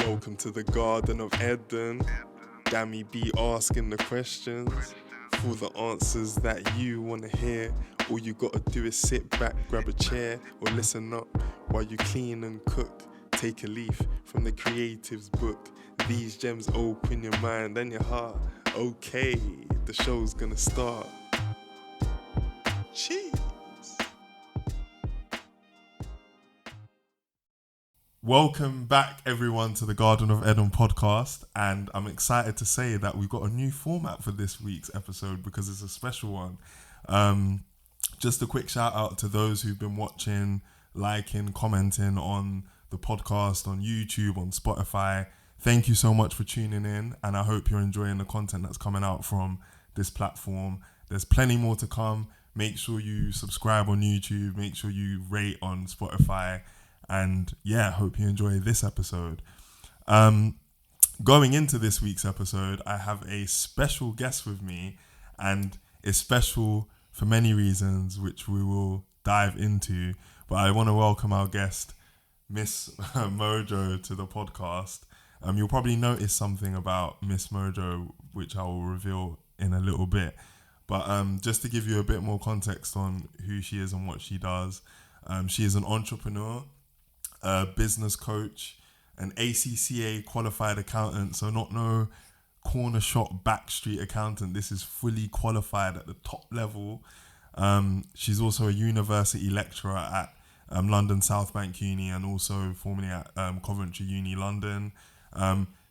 Welcome to the Garden of Edun. Dami be asking the questions for the answers that you want to hear. All you gotta do is sit back, grab a chair, or listen up while you clean and cook. Take a leaf from the creative's book. These gems open your mind and your heart. Okay, the show's gonna start. Cheese. Welcome back, everyone, to the Garden of Edun podcast, and I'm excited to say that we've got a new format for this week's episode because it's a special one. Just a quick shout out to those who've been watching, liking, commenting on the podcast, on YouTube, on Spotify. Thank you so much for tuning in, and I hope you're enjoying the content that's coming out from this platform. There's plenty more to come. Make sure you subscribe on YouTube, make sure you rate on Spotify. And yeah, hope you enjoy this episode. Going into this week's episode, I have a special guest with me, and it's special for many reasons, which we will dive into. But I want to welcome our guest, Miss Mojo, to the podcast. You'll probably notice something about Miss Mojo, which I will reveal in a little bit. But just to give you a bit more context on who she is and what she does, she is an entrepreneur, a business coach, an ACCA qualified accountant, so not no corner shop backstreet accountant. This is fully qualified at the top level. She's also a university lecturer at London South Bank Uni and also formerly at Coventry Uni London.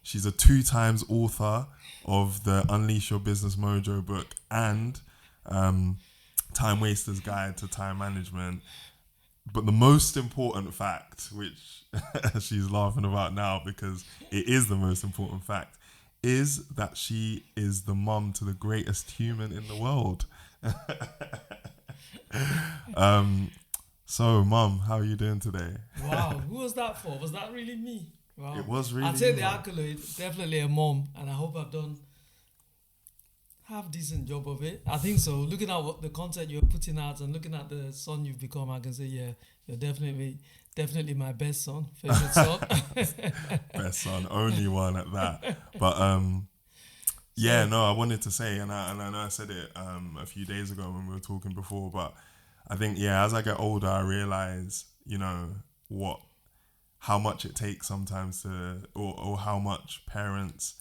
She's a 2 times author of the Unleash Your Business Mojo book and Timewaster's Guide to Time Management. But the most important fact, which she's laughing about now because it is the most important fact, is that she is the mum to the greatest human in the world. So, Mum, how are you doing today? Wow, who was that for? Was that really me? Wow. It was really I'd say you, the man. accolade, definitely a mom, and I hope I've done half decent job of it. I think so. Looking at what the content you're putting out and looking at the son you've become, I can say, yeah, you're definitely my best son, favorite son. Best son, only one at that. But yeah, no, I wanted to say, and I know I said it a few days ago when we were talking before, but I think, yeah, as I get older, I realize, you know, how much it takes sometimes or how much parents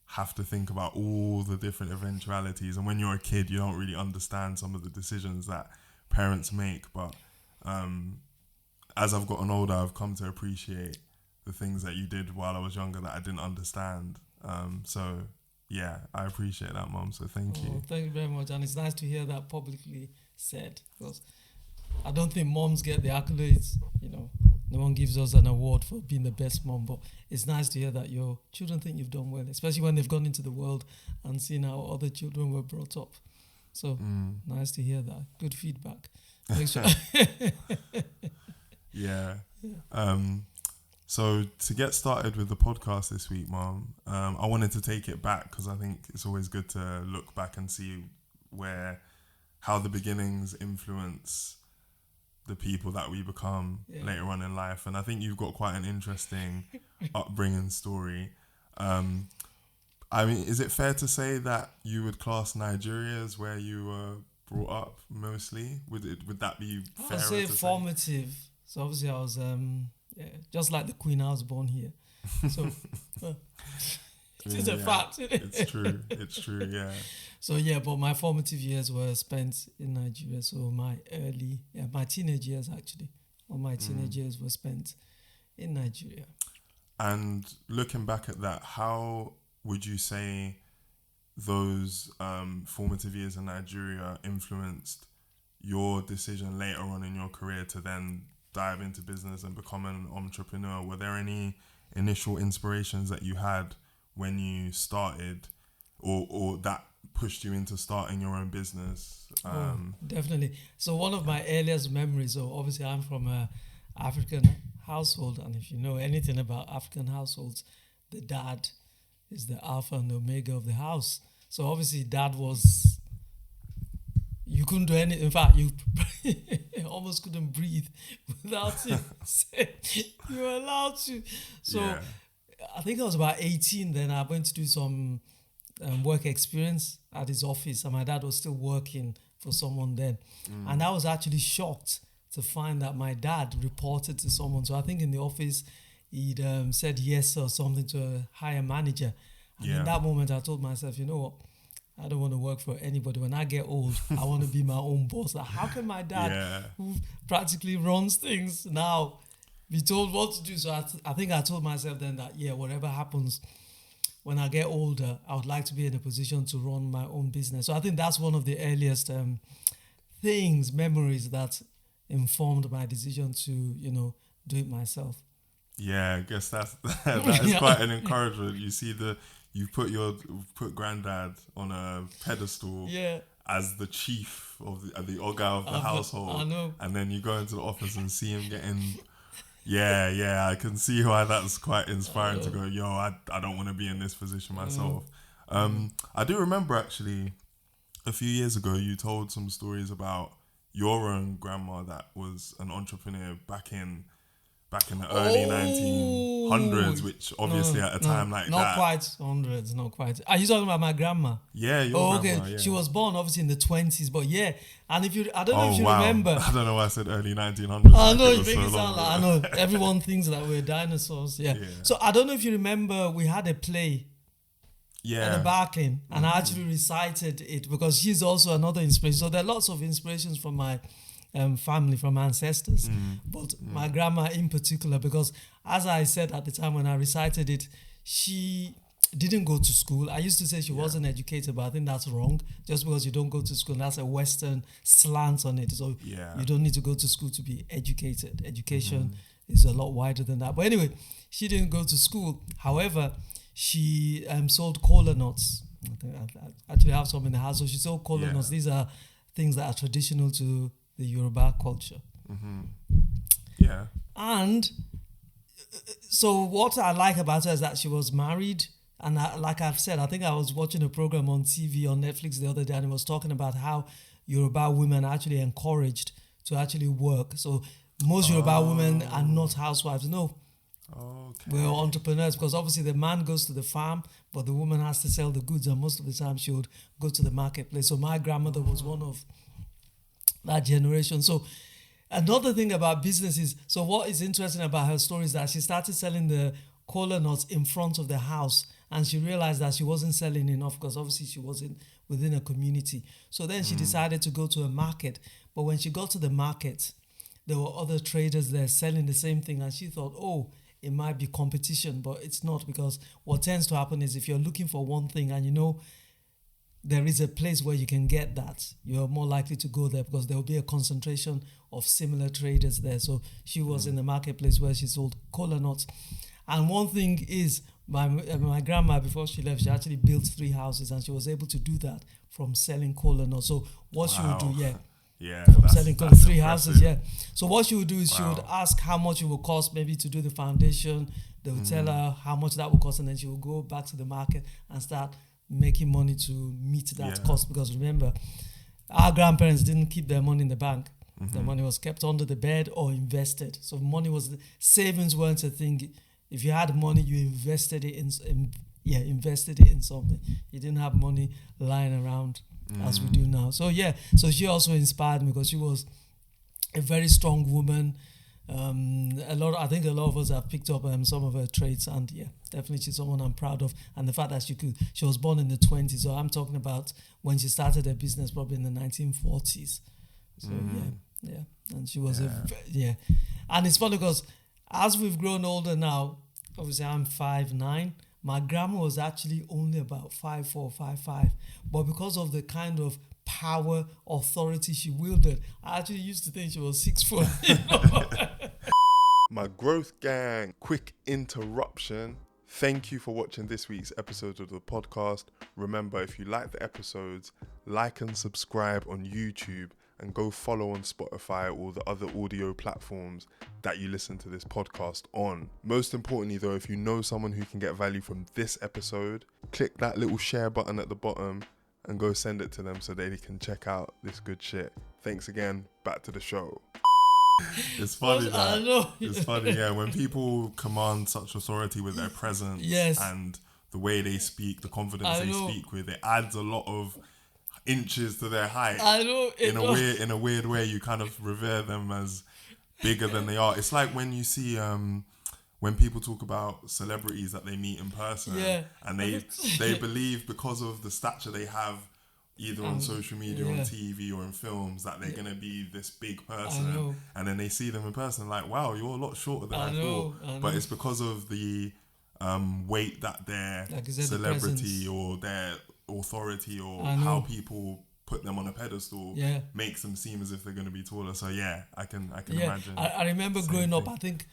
have to think about all the different eventualities. And when you're a kid, you don't really understand some of the decisions that parents make. But as I've gotten older, I've come to appreciate the things that you did while I was younger that I didn't understand. So yeah, I appreciate that, Mum. So thank you. Thank you very much. And it's nice to hear that publicly said, because I don't think moms get the accolades, you know. No one gives us an award for being the best mom, but it's nice to hear that your children think you've done well, especially when they've gone into the world and seen how other children were brought up. So nice to hear that. Good feedback. Thanks for Yeah. So to get started with the podcast this week, Mom, I wanted to take it back because I think it's always good to look back and see how the beginnings influence the people that we become later on in life. And I think you've got quite an interesting upbringing story. I mean, is it fair to say that you would class Nigeria as where you were brought up mostly? Would that be fair? I'd say formative. So obviously I was just like the Queen, I was born here. So it's a fact. It's true, yeah. So yeah, but my formative years were spent in Nigeria. So my teenage years actually, all my teenage years were spent in Nigeria. And looking back at that, how would you say those formative years in Nigeria influenced your decision later on in your career to then dive into business and become an entrepreneur? Were there any initial inspirations that you had when you started or that pushed you into starting your own business? Definitely. So one of my earliest memories, so obviously I'm from an African household, and if you know anything about African households, the dad is the alpha and omega of the house. So obviously dad was, you couldn't do anything. In fact, you almost couldn't breathe without him saying you were allowed to. So I think I was about 18 then. I went to do some work experience at his office, and my dad was still working for someone then. And I was actually shocked to find that my dad reported to someone. So I think in the office, he'd said yes or something to a higher manager. And in that moment, I told myself, you know what? I don't want to work for anybody. When I get old, I want to be my own boss. Like, how can my dad, who practically runs things now, be told what to do? So I think I told myself then that, whatever happens, when I get older, I would like to be in a position to run my own business. So I think that's one of the earliest memories that informed my decision to, do it myself. Yeah, I guess that is quite an encouragement. You see you put granddad on a pedestal as the chief of the Oga of the household. I know. And then you go into the office and see him getting... Yeah, I can see why that's quite inspiring to go, I don't want to be in this position myself. I do remember actually a few years ago you told some stories about your own grandma that was an entrepreneur back in the early 1900s, which obviously at a time like not that... Not quite hundreds, not quite. Are you talking about my grandma? Yeah, your grandma, okay. Yeah. She was born obviously in the 20s, but and if I don't know if you remember... I don't know why I said early 1900s. I know, you make it sound like... I know, everyone thinks that we're dinosaurs, So I don't know if you remember, we had a play at the Barking, and I actually recited it because she's also another inspiration. So there are lots of inspirations from my... family, from ancestors, but my grandma in particular, because as I said at the time when I recited it, she didn't go to school. I used to say she wasn't educated, but I think that's wrong. Just because you don't go to school, that's a Western slant on it. So you don't need to go to school to be educated. Education is a lot wider than that. But anyway, she didn't go to school. However, she sold KOLA nuts. I actually have some in the house. So she sold KOLA nuts. These are things that are traditional to the Yoruba culture. Yeah. And so what I like about her is that she was married. And like I've said, I think I was watching a program on TV, on Netflix the other day, and it was talking about how Yoruba women are actually encouraged to actually work. So most Yoruba women are not housewives. No. Okay. We're entrepreneurs, because obviously the man goes to the farm, but the woman has to sell the goods, and most of the time she would go to the marketplace. So my grandmother was one of that generation. So another thing about business is, so what is interesting about her story is that she started selling the KOLA nuts in front of the house, and she realized that she wasn't selling enough because obviously she wasn't within a community. So then she decided to go to a market. But when she got to the market, there were other traders there selling the same thing, and she thought, it might be competition, but it's not, because what tends to happen is if you're looking for one thing and there is a place where you can get that, you're more likely to go there because there will be a concentration of similar traders there. So she was in the marketplace where she sold KOLA nuts. And one thing is, my grandma, before she left, she actually built 3 houses, and she was able to do that from selling KOLA nuts. So what she would do, from selling 3 houses, So what she would do is she would ask how much it would cost maybe to do the foundation. They would tell her how much that would cost, and then she would go back to the market and start making money to meet that cost. Because remember, our grandparents didn't keep their money in the bank. Their money was kept under the bed or invested. So savings weren't a thing. If you had money, you invested it in something. You didn't have money lying around as we do now. So so she also inspired me because she was a very strong woman. I think a lot of us have picked up some of her traits, and definitely she's someone I'm proud of. And the fact that she was born in the 20s, so I'm talking about when she started her business probably in the 1940s. So and she was and it's funny because as we've grown older now, obviously I'm 5'9". My grandma was actually only about 5'4", 5'5", but because of the kind of power, authority she wielded, I actually used to think she was 6 foot. My growth gang, quick interruption. Thank you for watching this week's episode of the podcast. Remember, if you like the episodes, like and subscribe on YouTube, and go follow on Spotify or the other audio platforms that you listen to this podcast on. Most importantly though, if you know someone who can get value from this episode, click that little share button at the bottom and go send it to them so they can check out this good shit. Thanks again, back to the show. It's funny I that. know. It's funny, yeah, when people command such authority with their presence Yes. and the way they speak, the confidence I they know. speak with, it adds a lot of inches to their height. I know. In a weird way, you kind of revere them as bigger than they are. It's like when you see when people talk about celebrities that they meet in person, Yeah. and they believe because of the stature they have, either on social media, on TV, or in films, that they're gonna be this big person, and then they see them in person, like, wow, you're a lot shorter than I thought. But it's because of the weight that their celebrity or their authority or how people put them on a pedestal makes them seem as if they're going to be taller. So I can imagine. I remember growing up, I think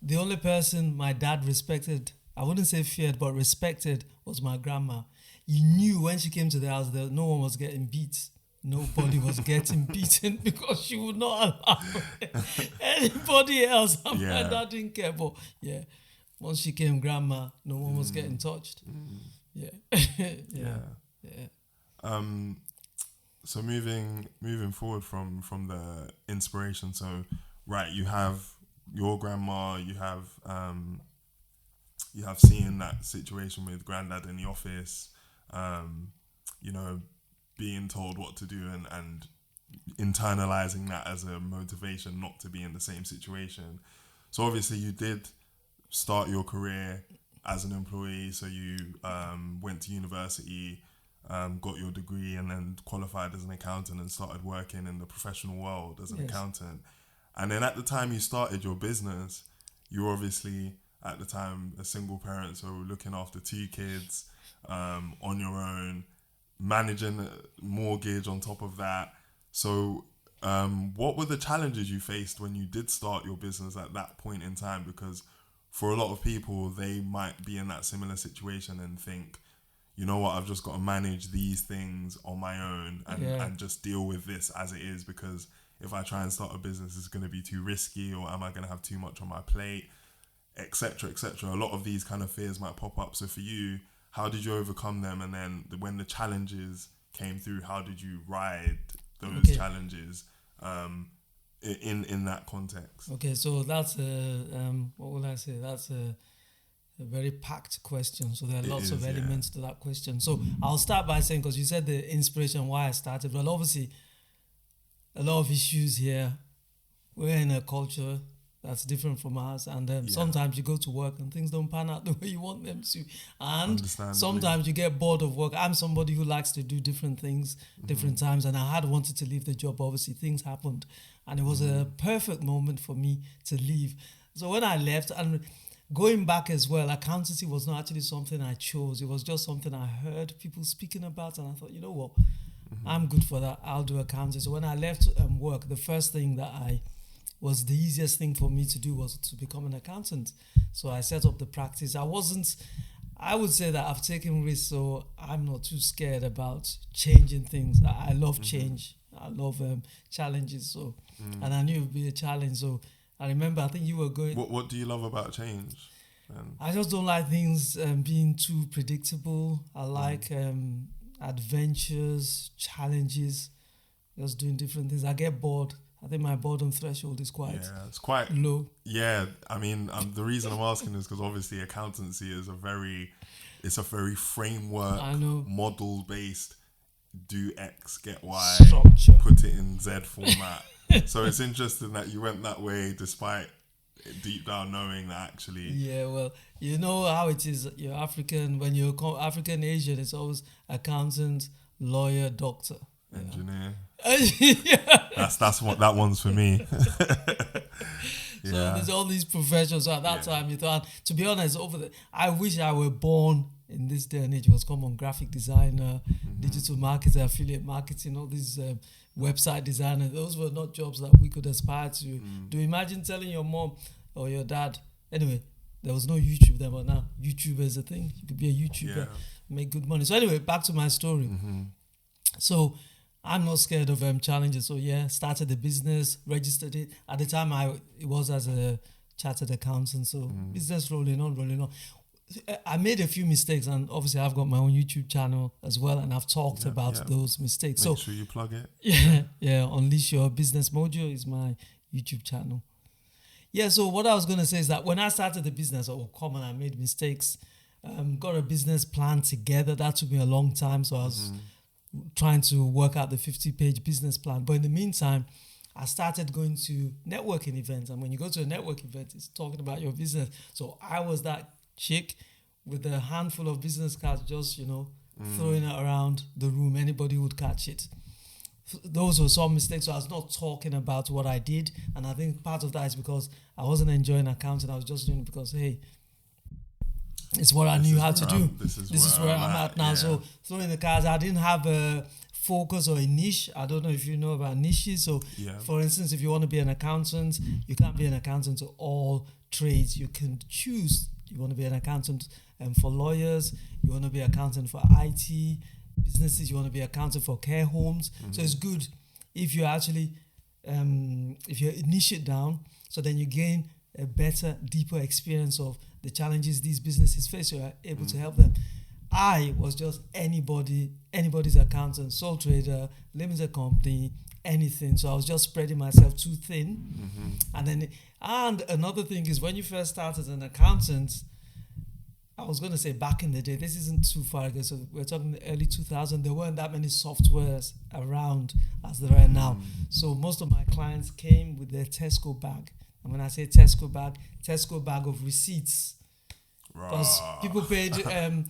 the only person my dad respected, I wouldn't say feared, but respected, was my grandma. You knew when she came to the house that no one was getting beat. Nobody was getting beaten because she would not allow anybody else. My dad didn't care, but once she came, grandma, no one was getting touched. So moving forward from the inspiration. So right, you have your grandma, you have seen that situation with granddad in the office, being told what to do and internalizing that as a motivation not to be in the same situation. So obviously you did start your career as an employee. So you went to university, got your degree, and then qualified as an accountant and started working in the professional world as an accountant. And then at the time you started your business, you were obviously at the time a single parent, so looking after 2 kids on your own, managing a mortgage on top of that. So what were the challenges you faced when you did start your business at that point in time? Because for a lot of people, they might be in that similar situation and think, you know what, I've just got to manage these things on my own and just deal with this as it is, because if I try and start a business, it's going to be too risky, or am I going to have too much on my plate, etc., etc. A lot of these kind of fears might pop up. So for you, how did you overcome them? And then when the challenges came through, how did you ride those challenges in that context? Okay, so that's what will I say? That's a very packed question. So there are lots of elements to that question. So I'll start by saying, because you said the inspiration why I started. Well, obviously, a lot of issues here. We're in a culture that's different from ours, and sometimes you go to work and things don't pan out the way you want them to, and sometimes you get bored of work. I'm somebody who likes to do different things different times, and I had wanted to leave the job. Obviously things happened, and it was a perfect moment for me to leave. So when I left, and going back as well, accountancy was not actually something I chose. It was just something I heard people speaking about, and I thought, you know what, I'm good for that, I'll do accountancy. So when I left work, the first thing that was the easiest thing for me to do was to become an accountant. So I set up the practice. I would say that I've taken risks, so I'm not too scared about changing things. I love change. I love challenges. So, and I knew it would be a challenge. So I remember, I think you were going... What do you love about change? I just don't like things being too predictable. I like adventures, challenges, just doing different things. I get bored. I think my boredom threshold is quite low. Yeah, I mean, the reason I'm asking is because obviously accountancy is a very framework, model based, do X, get Y, structure, put it in Z format. So it's interesting that you went that way despite deep down knowing that actually... Yeah, well, you know how it is. You're African. When you're African Asian, it's always accountant, lawyer, doctor, engineer. That's what that one's for me. So there's all these professions. So at that time, you thought, to be honest, I wish I were born in this day and age. It was common: graphic designer, digital marketer, affiliate marketing, all these website designer. Those were not jobs that we could aspire to. Do you imagine telling your mom or your dad? Anyway, there was no YouTube then, but now YouTube is a thing. You could be a YouTuber, make good money. So anyway, back to my story. So I'm not scared of challenges. So started the business, registered it. At the time, it was as a chartered accountant. So business rolling on. I made a few mistakes, and obviously I've got my own YouTube channel as well, and I've talked about those mistakes. Make sure you plug it. Yeah. Unleash Your Business Mojo is my YouTube channel. Yeah, so what I was going to say is that when I started the business, I made mistakes, got a business plan together. That took me a long time. So I was trying to work out the 50-page business plan. But in the meantime, I started going to networking events. And when you go to a network event, it's talking about your business. So I was that chick with a handful of business cards, just, throwing it around the room. Anybody would catch it. Those were some mistakes. So I was not talking about what I did. And I think part of that is because I wasn't enjoying accounting. I was just doing it because, hey, it's what I knew how to do. This is where I'm at now. Yeah. So throwing the cards, I didn't have a focus or a niche. I don't know if you know about niches. So for instance, if you want to be an accountant, you can't be an accountant to all trades. You can choose. You want to be an accountant for lawyers. You want to be an accountant for IT businesses. You want to be an accountant for care homes. So it's good if you actually, if you niche it down, so then you gain a better, deeper experience of the challenges these businesses face. You are able to help them. I was just anybody's accountant, sole trader, limited company, anything. So I was just spreading myself too thin. And another thing is, when you first start as an accountant, I was going to say back in the day, this isn't too far ago, so we're talking the early 2000s, there weren't that many softwares around as there are now. So most of my clients came with their Tesco bag. And when I say Tesco bag of receipts. Because people paid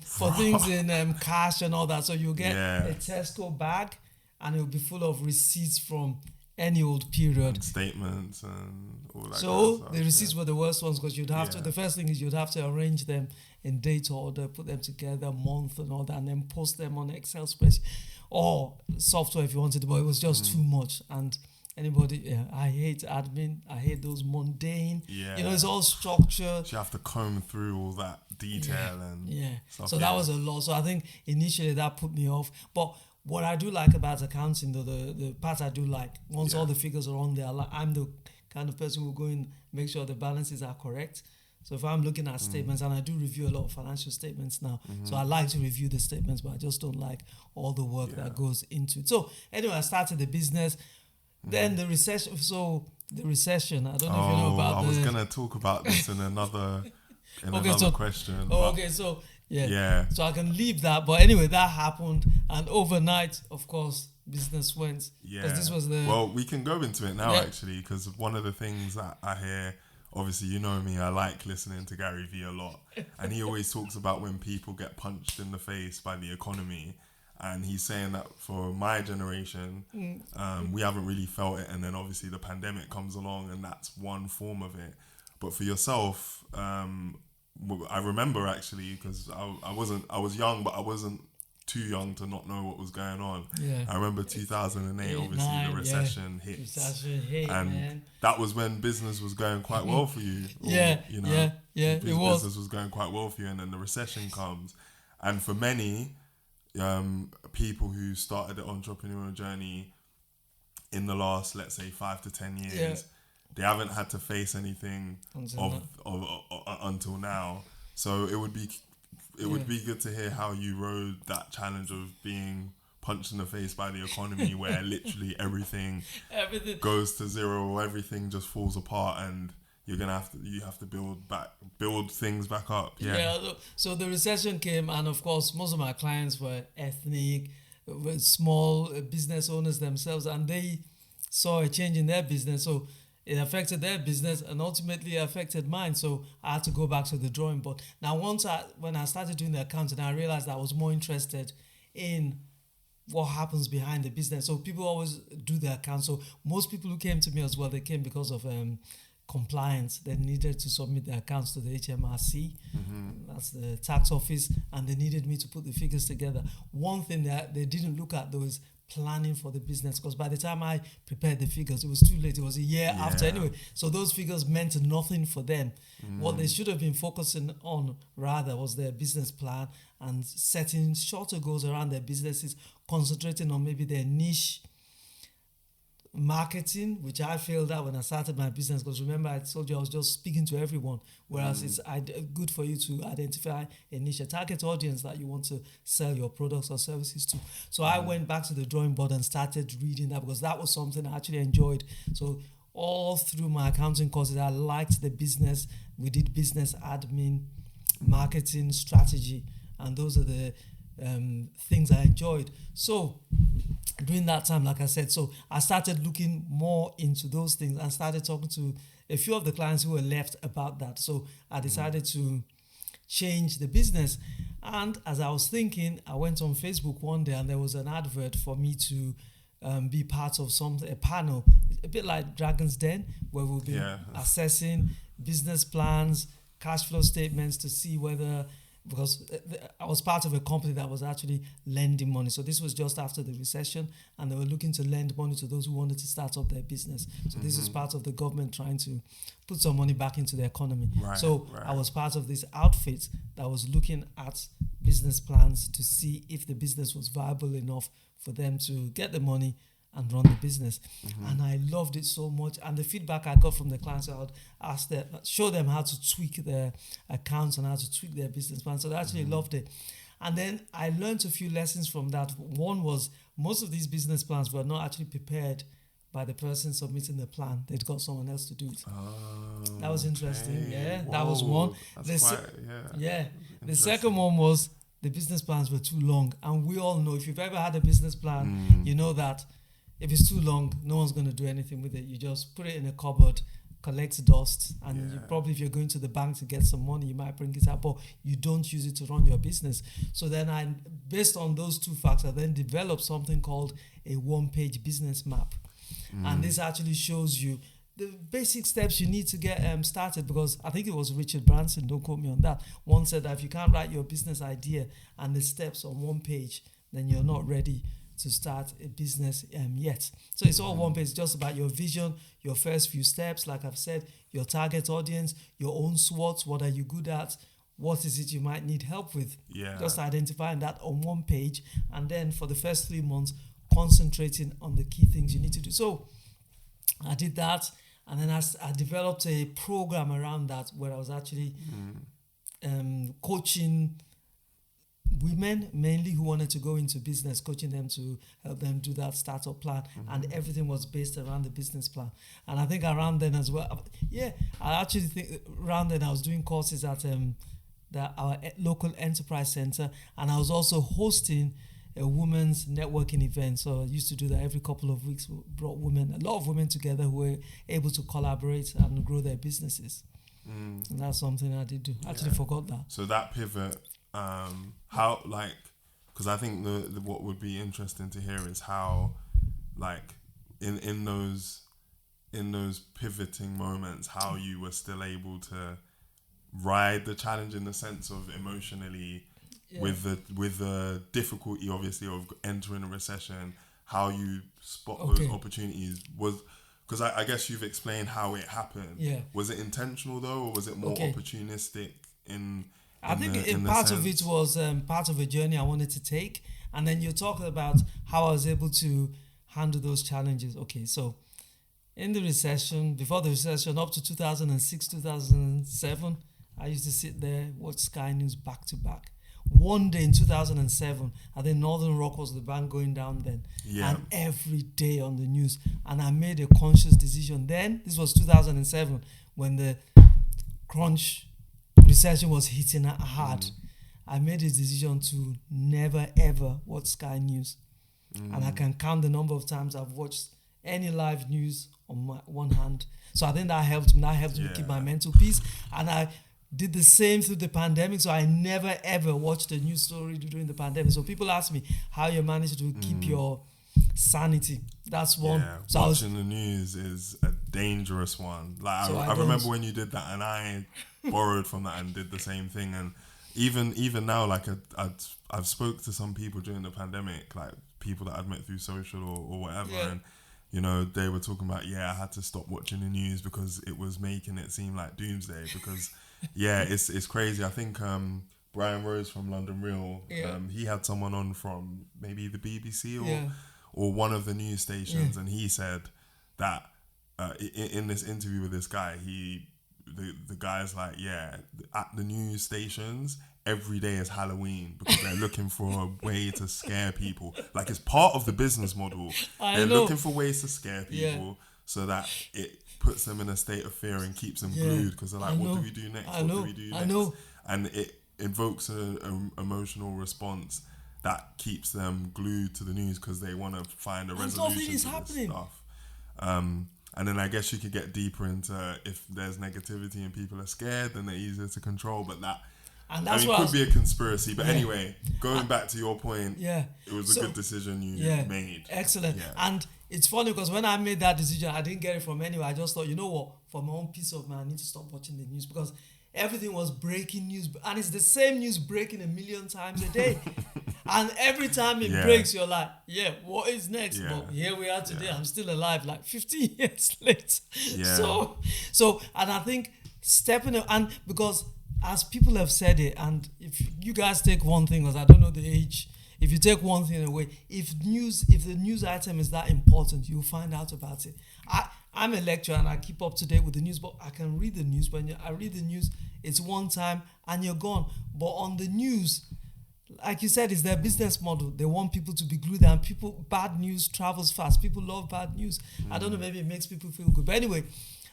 for things in cash and all that. So you get a Tesco bag and it will be full of receipts from any old period. And statements and all that. So the receipts were the worst ones, because you'd have to, the first thing is you'd have to arrange them in date order, put them together, month and all that, and then post them on Excel spreadsheet or software if you wanted to, but it was just too much. And I hate admin. I hate those mundane. It's all structured. You have to comb through all that detail and stuff. So that was a lot. So I think initially that put me off. But what I do like about accounting, though, the part I do like, once all the figures are on there, I'm the kind of person who will go and make sure the balances are correct. So if I'm looking at statements, and I do review a lot of financial statements now, so I like to review the statements, but I just don't like all the work that goes into it. So anyway, I started the business. Then the recession. So the recession, I don't know if you know about I was going to talk about this in another question. So So I can leave that. But anyway, that happened. And overnight, of course, business went. This was well, we can go into it now, actually, because one of the things that I hear, obviously, you know me, I like listening to Gary Vee a lot. And he always talks about when people get punched in the face by the economy. And he's saying that for my generation, we haven't really felt it. And then obviously the pandemic comes along and that's one form of it. But for yourself, I remember actually, because I was young, but I wasn't too young to not know what was going on. I remember 2008, obviously the recession hit. And that was when business was going quite well for you. Business was going quite well for you, and then the recession comes. And for many people who started the entrepreneurial journey in the last, let's say, 5 to 10 years, they haven't had to face anything until now. So it would be good to hear how you rode that challenge of being punched in the face by the economy, where literally everything goes to zero, or everything just falls apart, and you have to build things back up. So the recession came, and of course most of my clients were ethnic, were small business owners themselves, and they saw a change in their business. So it affected their business and ultimately affected mine. So I had to go back to the drawing board. Now, when I started doing the accounting, I realized I was more interested in what happens behind the business. So people always do the accounts. So most people who came to me as well, they came because of compliance. They needed to submit their accounts to the HMRC, that's the tax office, and they needed me to put the figures together. One thing that they didn't look at, though, is planning for the business, because by the time I prepared the figures, it was too late. It was a year after anyway. So those figures meant nothing for them. What they should have been focusing on rather was their business plan and setting shorter goals around their businesses, concentrating on maybe their niche marketing, which I failed at when I started my business, because remember I told you I was just speaking to everyone, whereas it's good for you to identify a niche, a target audience that you want to sell your products or services to. So I went back to the drawing board and started reading that, because that was something I actually enjoyed. So all through my accounting courses, I liked the business. We did business admin, marketing, strategy, and those are the things I enjoyed. So during that time, like I said, so I started looking more into those things and started talking to a few of the clients who were left about that. So I decided to change the business. And as I was thinking, I went on Facebook one day and there was an advert for me to be part of a panel, a bit like Dragon's Den, where we'll be assessing business plans, cash flow statements to see whether, because I was part of a company that was actually lending money. So this was just after the recession and they were looking to lend money to those who wanted to start up their business. So this is part of the government trying to put some money back into the economy. I was part of this outfit that was looking at business plans to see if the business was viable enough for them to get the money and run the business. And I loved it so much. And the feedback I got from the clients, I would ask them, show them how to tweak their accounts and how to tweak their business plan. So they actually loved it. And then I learned a few lessons from that. One was most of these business plans were not actually prepared by the person submitting the plan. They'd got someone else to do it. That was interesting. Yeah, whoa, that was one. The second one was the business plans were too long. And we all know, if you've ever had a business plan, you know that if it's too long, no one's going to do anything with it. You just put it in a cupboard, collect dust, and you probably, if you're going to the bank to get some money, you might bring it up, but you don't use it to run your business. So then based on those two facts, I then developed something called a one-page business map. And this actually shows you the basic steps you need to get started, because I think it was Richard Branson, don't quote me on that, once said that if you can't write your business idea and the steps on one page, then you're not ready to start a business yet. So it's all one page, just about your vision, your first few steps, like I've said, your target audience, your own SWOT, what are you good at, what is it you might need help with. Just identifying that on one page, and then for the first 3 months, concentrating on the key things you need to do. So I did that, and then I developed a program around that where I was actually coaching women mainly who wanted to go into business, coaching them to help them do that startup plan, and everything was based around the business plan. And I think around then as well, I actually think around then I was doing courses at our local enterprise center, and I was also hosting a women's networking event. So I used to do that every couple of weeks. We brought a lot of women together who were able to collaborate and grow their businesses. And that's something I did do. I actually forgot that. So that pivot, how, like, because I think the what would be interesting to hear is how, like, in those pivoting moments, how you were still able to ride the challenge in the sense of emotionally, with the difficulty obviously of entering a recession, how you spot those opportunities was. Because I guess you've explained how it happened. Was it intentional though, or was it more opportunistic I think part of it was part of a journey I wanted to take. And then you're talking about how I was able to handle those challenges. Okay, so in the recession, before the recession, up to 2006, 2007, I used to sit there, watch Sky News back to back. One day in 2007, I think Northern Rock was the bank going down then. And every day on the news. And I made a conscious decision then. This was 2007 when the crunch recession was hitting hard. I made a decision to never ever watch Sky News. And I can count the number of times I've watched any live news on my one hand. So I think that helped me. That helped me keep my mental peace. And I did the same through the pandemic. So I never ever watched a news story during the pandemic. So people ask me how you managed to keep your sanity. That's one. So watching the news is a dangerous one. Like I remember when you did that, and I borrowed from that and did the same thing. And even now, like I've spoke to some people during the pandemic, like people that I'd met through social or whatever, and you know, they were talking about I had to stop watching the news because it was making it seem like doomsday. Because it's crazy. I think Brian Rose from London Real, he had someone on from maybe the BBC or one of the news stations, and he said that in this interview with this guy, the guy's like, at the news stations, every day is Halloween because they're looking for a way to scare people. Like, it's part of the business model. They're looking for ways to scare people so that puts them in a state of fear and keeps them glued because they're like, what do we do next? What do we do next? And it invokes an emotional response that keeps them glued to the news because they want to find a resolution to this stuff. And then I guess you could get deeper into if there's negativity and people are scared, then they're easier to control. But that, and that's it could be a conspiracy. But anyway, going back to your point, it was a good decision you made. Excellent. Yeah. And it's funny because when I made that decision, I didn't get it from anywhere. I just thought, you know what, for my own peace of mind, I need to stop watching the news because everything was breaking news. And it's the same news breaking a million times a day. And every time it breaks, you're like, what is next? But here we are today. I'm still alive, like 15 years later. So, and I think stepping up, and because as people have said it, and if you guys take one thing, because I don't know the age, if you take one thing away, if the news item is that important, you'll find out about it. I'm a lecturer and I keep up to date with the news, but I can read the news. When I read the news, it's one time and you're gone. But on the news, like you said, it's their business model. They want people to be glued, and bad news travels fast. People love bad news. I don't know, maybe it makes people feel good. But anyway,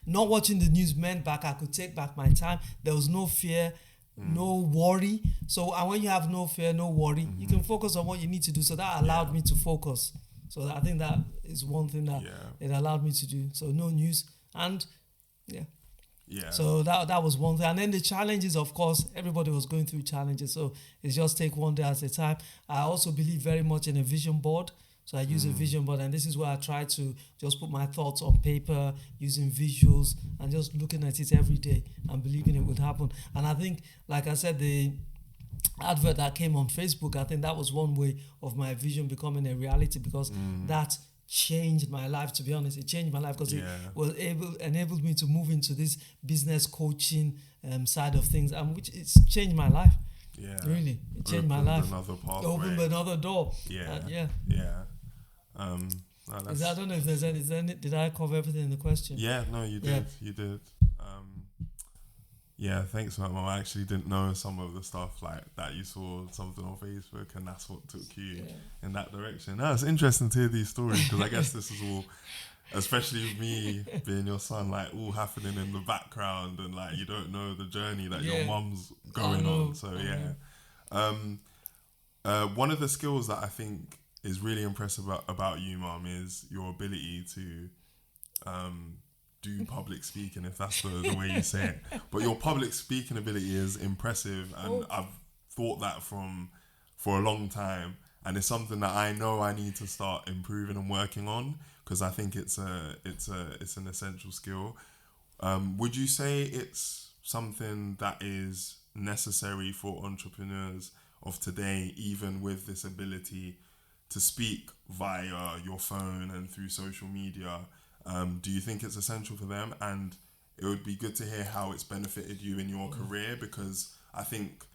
not watching the news meant I could take back my time. There was no fear, no worry. So, and when you have no fear, no worry, you can focus on what you need to do. So that allowed me to focus. So I think that is one thing that it allowed me to do. So no news, and so that was one thing. And then the challenges, of course, everybody was going through challenges. So it's just take one day at a time. I also believe very much in a vision board. So I use a vision board, and this is where I try to just put my thoughts on paper, using visuals, and just looking at it every day and believing it would happen. And I think, like I said, the advert that came on Facebook, I think that was one way of my vision becoming a reality, because that changed my life. To be honest, it changed my life because it was enabled me to move into this business coaching side of things, and which it's changed my life. Really, it changed my life. Opened another door. I don't know if there's any. Did I cover everything in the question? Yeah, no, you did. You did. Thanks for that, Mom. I actually didn't know some of the stuff like that. You saw something on Facebook, and that's what took you in that direction. No, it's interesting to hear these stories, because I guess this is all, especially with me being your son, like all happening in the background, and like you don't know the journey that your mum's going on. So one of the skills that I think is really impressive about you, Mum, is your ability to do public speaking, if that's the way you say it. But your public speaking ability is impressive, and I've thought that for a long time, and it's something that I know I need to start improving and working on, because I think it's an essential skill. Would you say it's something that is necessary for entrepreneurs of today, even with this ability to speak via your phone and through social media? Do you think it's essential for them? And it would be good to hear how it's benefited you in your career, because I think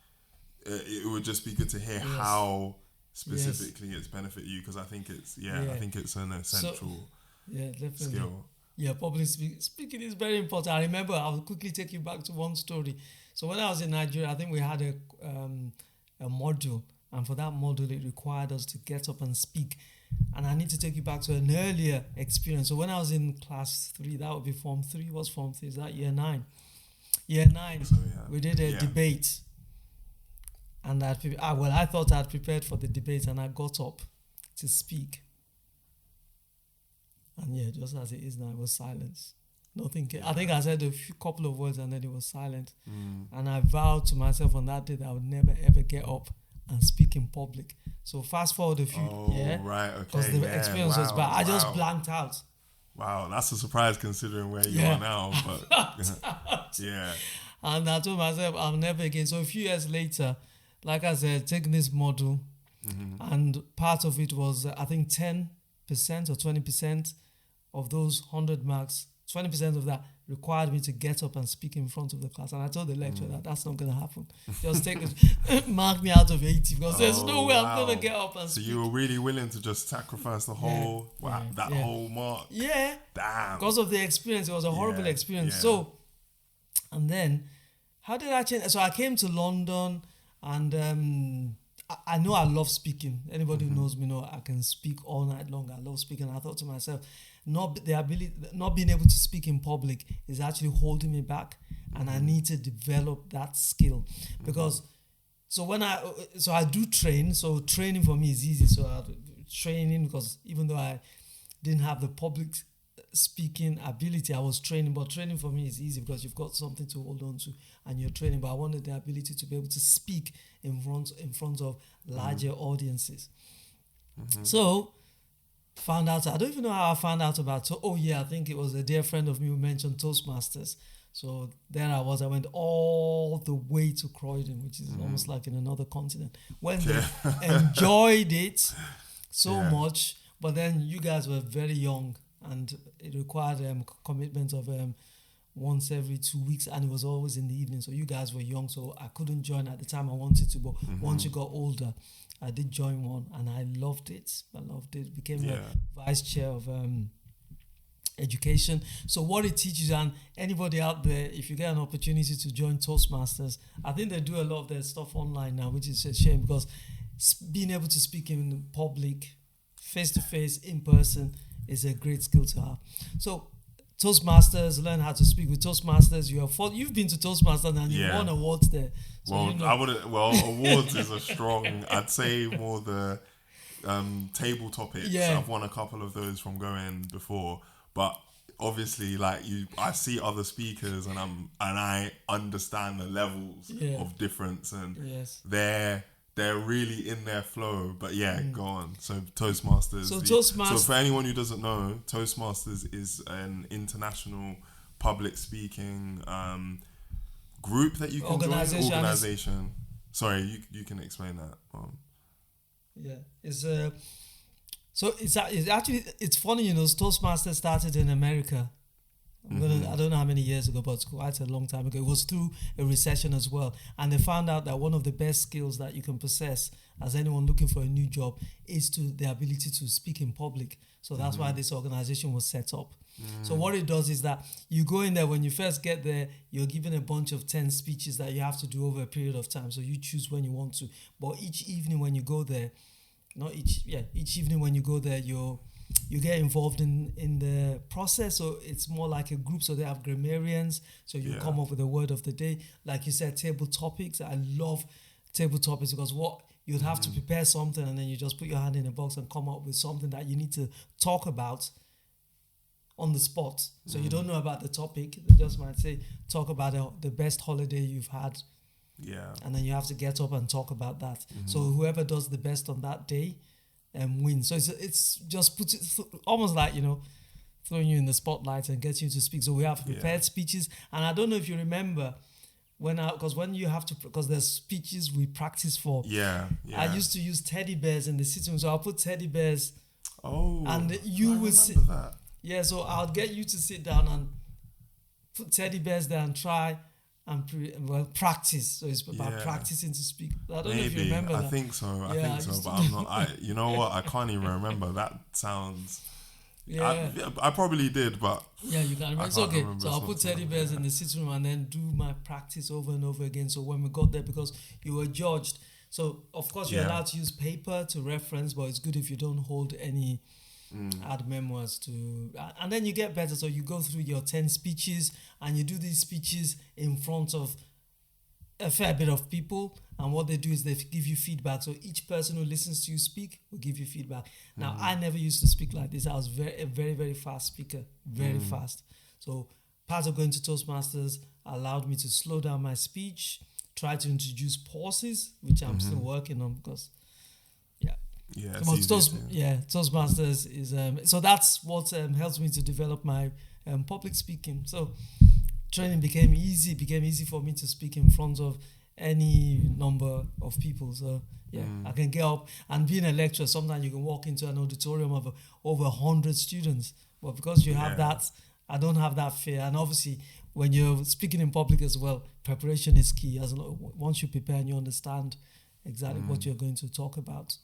it would just be good to hear how specifically it's benefited you, because I think it's I think it's an essential skill. Yeah, public speaking is very important. I remember, I'll quickly take you back to one story. So when I was in Nigeria, I think we had a module, and for that module it required us to get up and speak. And I need to take you back to an earlier experience. So when I was in class 3, that would be Form 3. What's Form 3? Is that Year 9? Year 9, we did a debate. And I thought I'd prepared for the debate, and I got up to speak. And just as it is now, it was silence. Nothing. I think I said a couple of words, and then it was silent. And I vowed to myself on that day that I would never ever get up and speak in public. So fast forward a few, because the experience was bad. I just blanked out. Wow, that's a surprise considering where you are now. But and I told myself I'll never again. So a few years later, like I said, taking this model, and part of it was I think 10% or 20% of those 100 marks. 20% of that required me to get up and speak in front of the class. And I told the lecturer that that's not going to happen. Just take it, mark me out of 80, because there's no way I'm going to get up and speak. So you were really willing to just sacrifice the whole, whole mark? Yeah. Damn. Because of the experience. It was a horrible experience. Yeah. So, and then, how did I change? So I came to London, and I know I love speaking. Anybody who knows me know I can speak all night long. I love speaking. I thought to myself, not being able to speak in public is actually holding me back, and I need to develop that skill because. So I do train. So training for me is easy. So training, because even though I didn't have the public speaking ability, I was training. But training for me is easy because you've got something to hold on to and you're training. But I wanted the ability to be able to speak in front of larger audiences. So found out. I don't even know how I found out about. I think it was a dear friend of me who mentioned Toastmasters. So there I was. I went all the way to Croydon, which is almost like in another continent. Went there, enjoyed it so much. But then you guys were very young, and it required commitment of once every 2 weeks, and it was always in the evening. So you guys were young, so I couldn't join at the time I wanted to. But once you got older, I did join one, and I loved it. Became a vice chair of education. So what it teaches, and anybody out there, if you get an opportunity to join Toastmasters, I think they do a lot of their stuff online now, which is a shame because being able to speak in public, face to face, in person, is a great skill to have. So Toastmasters, learn how to speak with Toastmasters. You've been to Toastmasters and you've won awards there. So awards is a strong. I'd say more the table topics. Yeah. I've won a couple of those from going before. But obviously, I see other speakers and I understand the levels of difference, and they're really in their flow. But go on. So Toastmasters. So for anyone who doesn't know, Toastmasters is an international public speaking group that you can join. Organization. Sorry, you can explain that. It's So it's funny, Toastmasters started in America. I don't know how many years ago, but it's quite a long time ago. It was through a recession as well. And they found out that one of the best skills that you can possess as anyone looking for a new job is the ability to speak in public. So that's why this organization was set up. So what it does is that you go in there, when you first get there, you're given a bunch of 10 speeches that you have to do over a period of time. So you choose when you want to. But each evening when you go there, each evening when you go there, you get involved in the process. So it's more like a group. So they have grammarians. So you come up with a word of the day. Like you said, table topics. I love table topics because you'd have to prepare something and then you just put your hand in a box and come up with something that you need to talk about on the spot. So you don't know about the topic. They just might say, talk about the best holiday you've had. Yeah. And then you have to get up and talk about that. So whoever does the best on that day wins. So it's just puts it almost like, throwing you in the spotlight and gets you to speak. So we have prepared speeches. And I don't know if you remember because there's speeches we practice for. I used to use teddy bears in the sitting room. So I'll put teddy bears. Oh. And you will sit. That. Yeah. So I'll get you to sit down and put teddy bears there and try and practice. So it's about practicing to speak. I don't know if you remember that. I think so, but I'm not. You know what? I can't even remember. That sounds. Yeah. I probably did, but. Yeah, you can remember. It's okay. So I'll put teddy bears in the sitting room and then do my practice over and over again. So when we got there, because you were judged. So, of course, you're allowed to use paper to reference, but it's good if you don't hold any add memoirs to, and then you get better. So you go through your 10 speeches and you do these speeches in front of a fair bit of people, and what they do is they give you feedback. So each person who listens to you speak will give you feedback. Now, I never used to speak like this. I was a very, very fast speaker, very fast. So part of going to Toastmasters allowed me to slow down my speech, try to introduce pauses, which I'm still working on because Toastmasters is so that's what helps me to develop my public speaking. So training became easy for me to speak in front of any number of people. So I can get up, and being a lecturer, sometimes you can walk into an auditorium of over 100 students, but because you have that, I don't have that fear. And obviously when you're speaking in public as well, preparation is key. Once you prepare and you understand exactly what you're going to talk about,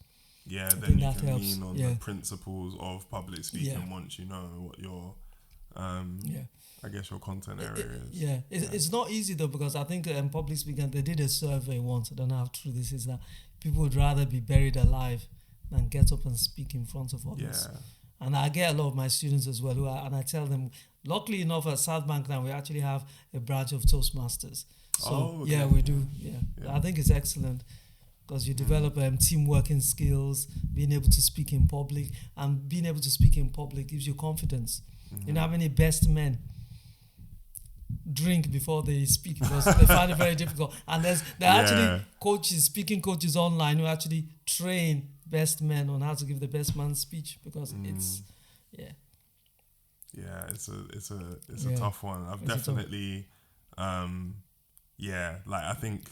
then you can lean on the principles of public speaking once you know what your I guess your content area is. It's not easy though, because I think public speaking, they did a survey once, I don't know how true this is, that people would rather be buried alive than get up and speak in front of others. And I get a lot of my students as well and I tell them, luckily enough at South Bank now, we actually have a branch of Toastmasters. So, okay. yeah, we do. Yeah. I think it's excellent because you develop team working skills, being able to speak in public, and being able to speak in public gives you confidence. You know how many best men drink before they speak because they find it very difficult. And there are actually speaking coaches online who actually train best men on how to give the best man speech because it's it's a tough one. I've definitely I think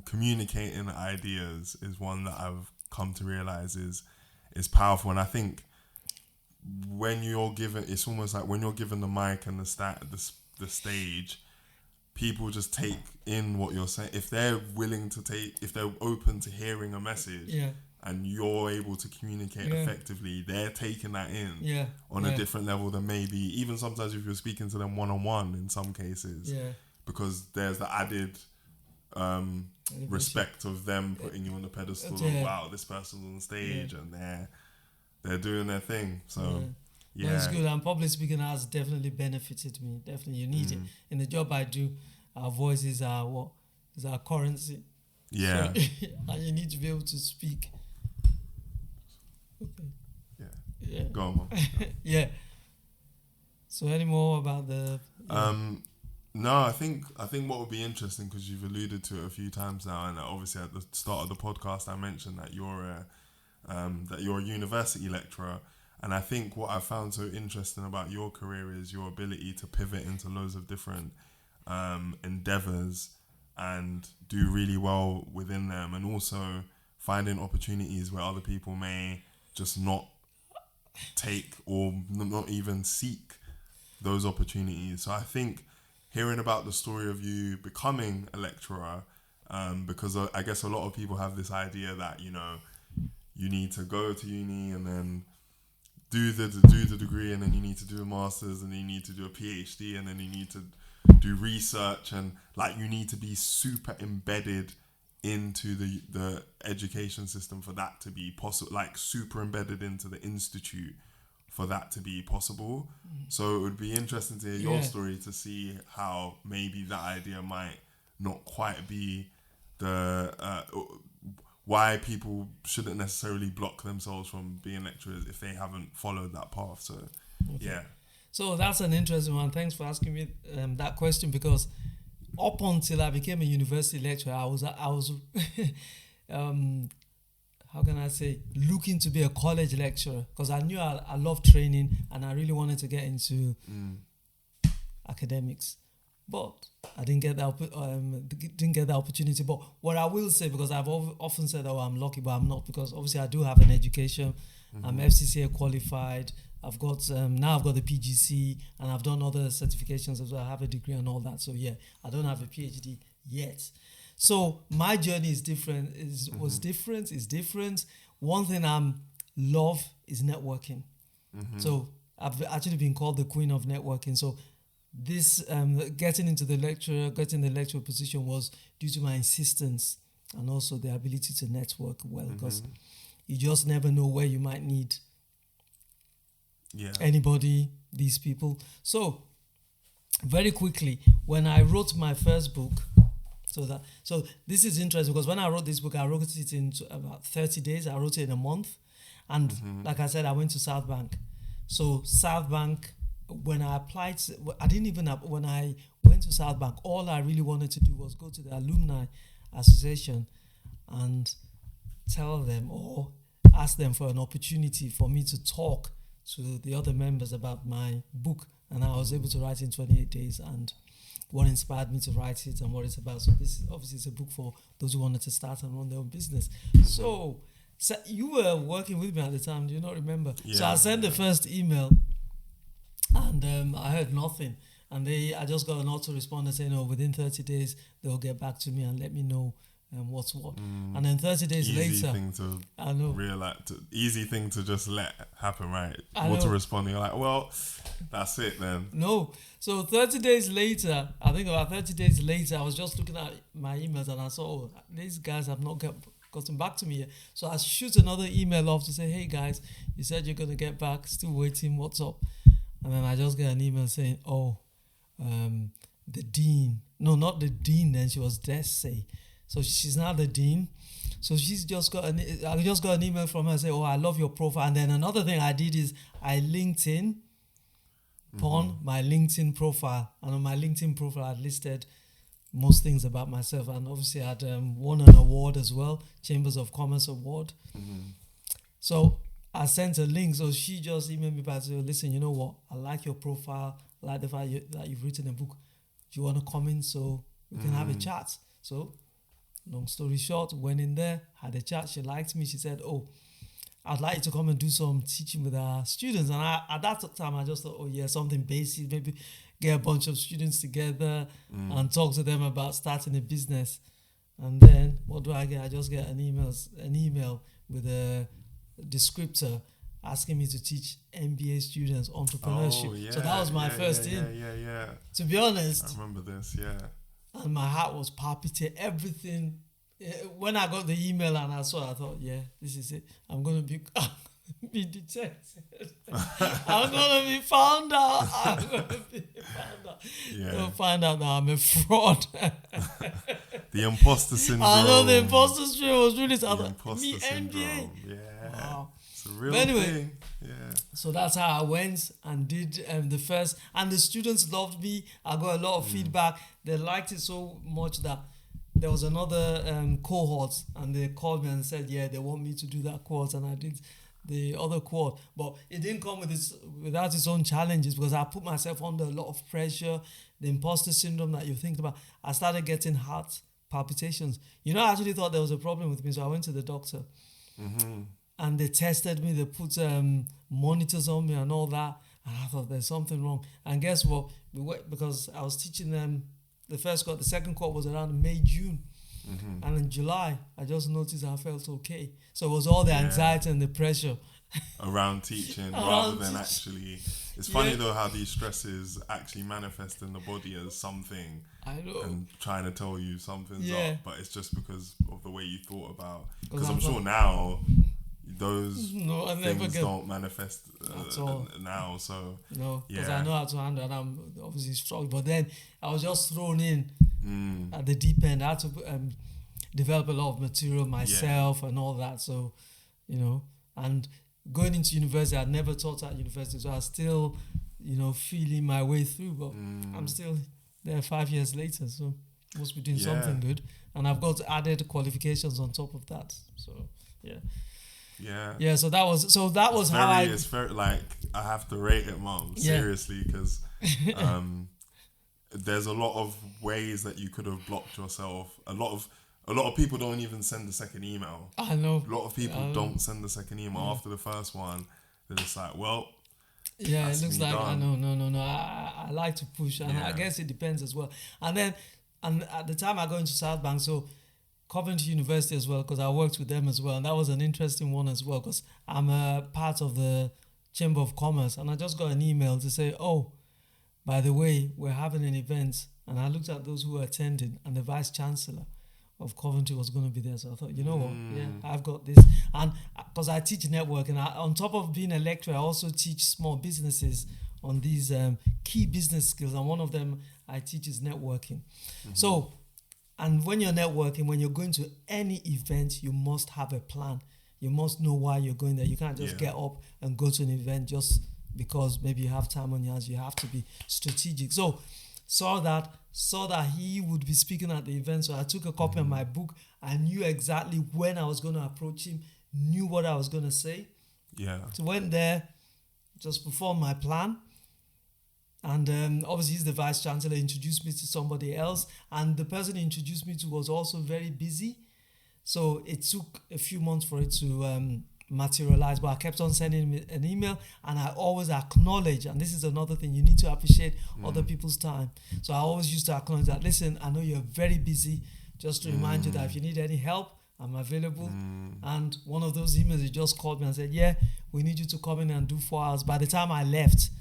communicating ideas is one that I've come to realize is powerful. And I think when you're given, it's almost like when you're given the mic and the stage, people just take in what you're saying. If they're open to hearing a message, and you're able to communicate effectively, they're taking that in on a different level than maybe even sometimes if you're speaking to them one-on-one in some cases, because there's the added respect of them putting you on the pedestal of, wow, this person's on stage and they're doing their thing. So no, it's good. And public speaking has definitely benefited me. Definitely, you need it in the job I do. Our voice is our currency. Yeah, so, and you need to be able to speak. Okay. Yeah. Go on, man. Yeah. So, any more about the? No, I think what would be interesting, because you've alluded to it a few times now, and obviously at the start of the podcast I mentioned that you're a university lecturer, and I think what I found so interesting about your career is your ability to pivot into loads of different endeavors and do really well within them, and also finding opportunities where other people may just not take or not even seek those opportunities. So I think hearing about the story of you becoming a lecturer, because I guess a lot of people have this idea that, you know, you need to go to uni and then do the degree, and then you need to do a master's, and then you need to do a PhD, and then you need to do research, and like you need to be super embedded into the education system for that to be possible, like super embedded into the institute for that to be possible. So it would be interesting to hear your story to see how maybe that idea might not quite be the why people shouldn't necessarily block themselves from being lecturers if they haven't followed that path. So so that's an interesting one. Thanks for asking me that question, because up until I became a university lecturer, I was how can I say, looking to be a college lecturer, because I knew I loved training and I really wanted to get into academics, but I didn't get that opportunity. But what I will say, because I've often said, oh, I'm lucky, but I'm not, because obviously I do have an education. I'm FCCA qualified. I've got the PGC, and I've done other certifications as well. I have a degree and all that. So yeah, I don't have a PhD yet. So my journey is different. Is different. One thing I love is networking. So I've actually been called the queen of networking. So this getting the lecturer position was due to my insistence and also the ability to network well, because you just never know where you might need anybody, these people. So very quickly, when I wrote my first book, so this is interesting, because when I wrote this book, I wrote it in about 30 days. I wrote it in a month. And like I said, I went to South Bank. So South Bank, when I applied, when I went to South Bank, all I really wanted to do was go to the alumni association and tell them or ask them for an opportunity for me to talk to the other members about my book. And I was able to write in 28 days, and what inspired me to write it and what it's about. So this is obviously it's a book for those who wanted to start and run their own business. So you were working with me at the time, do you not remember? So I sent the first email, and I heard nothing. And I just got an auto-responder saying, within 30 days, they'll get back to me and let me know what's what. And then 30 days later, I know. Easy thing to just let happen, right? Auto-responding, you're like, well, that's it then. No. So 30 days later, I was just looking at my emails and I saw, these guys have not gotten back to me yet. So I shoot another email off to say, hey guys, you said you're going to get back. Still waiting. What's up? And then I just get an email saying, the dean. No, not the dean then. She was Desi. So she's not the dean. So I just got an email from her saying, I love your profile. And then another thing I did is I LinkedIn upon my LinkedIn profile. And on my LinkedIn profile, I listed most things about myself. And obviously I had won an award as well, Chambers of Commerce Award. So I sent a link. So she just emailed me back and said, listen, you know what? I like your profile. I like the fact that you've written a book. Do you want to come in so we can have a chat? So long story short, went in there, had a chat. She liked me. She said, I'd like you to come and do some teaching with our students. And at that time, I just thought, something basic. Maybe get a bunch of students together and talk to them about starting a business. And then what do I get? I just get an email with a descriptor asking me to teach MBA students entrepreneurship. So that was my first in. Yeah. To be honest, I remember this, and my heart was palpitating. Everything. When I got the email and I saw it, I thought, this is it. I'm going to be detected. I'm going to be found out. They'll find out that I'm a fraud. The imposter syndrome. I know the imposter syndrome was really imposter syndrome. MBA. Yeah. Wow. It's a real thing. Yeah. So that's how I went and did the first. And the students loved me. I got a lot of feedback. They liked it so much that there was another cohort, and they called me and said, they want me to do that cohort, and I did the other cohort. But it didn't come without its own challenges, because I put myself under a lot of pressure, the imposter syndrome that you think about. I started getting heart palpitations. I actually thought there was a problem with me, so I went to the doctor. And they tested me, they put monitors on me and all that. And I thought there's something wrong. And guess what? We went, because I was teaching them the first course, the second course was around May, June. And in July, I just noticed I felt okay. So it was all the anxiety and the pressure. Around teaching rather than actually. It's funny though how these stresses actually manifest in the body as something. I know. And trying to tell you something's up. But it's just because of the way you thought about. Because I'm sure now those things don't manifest now. So because I know how to handle it. I'm obviously strong, but then I was just thrown in at the deep end. I had to develop a lot of material myself and all that. So and going into university, I'd never taught at university, so I was still feeling my way through. But I'm still there 5 years later, so must be doing something good. And I've got added qualifications on top of that. So so that was how it's very, like, I have to rate it, Mom, seriously, because there's a lot of ways that you could have blocked yourself. A lot of people don't even send the second email. I know. A lot of people don't send the second email after the first one. They're just like, well, it looks like done. No. I like to push, and I guess it depends as well. And at the time I go into South Bank, so Coventry University as well, because I worked with them as well, and that was an interesting one as well, because I'm a part of the Chamber of Commerce, and I just got an email to say, by the way, we're having an event, and I looked at those who were attending, and the Vice Chancellor of Coventry was going to be there, so I thought, you know what, I've got this, and because I teach networking, on top of being a lecturer, I also teach small businesses on these key business skills, and one of them I teach is networking. So, and when you're networking, when you're going to any event, you must have a plan. You must know why you're going there. You can't just get up and go to an event just because maybe you have time on your hands. You have to be strategic. So saw that he would be speaking at the event. So I took a copy of my book. I knew exactly when I was going to approach him, knew what I was going to say. Yeah. So went there, just performed my plan. And obviously he's the Vice Chancellor, introduced me to somebody else. And the person he introduced me to was also very busy. So it took a few months for it to materialize. But I kept on sending him an email. And I always acknowledge, and this is another thing, you need to appreciate other people's time. So I always used to acknowledge that, listen, I know you're very busy. Just to remind you that if you need any help, I'm available. And one of those emails, he just called me and said, we need you to come in and do 4 hours. By the time I left,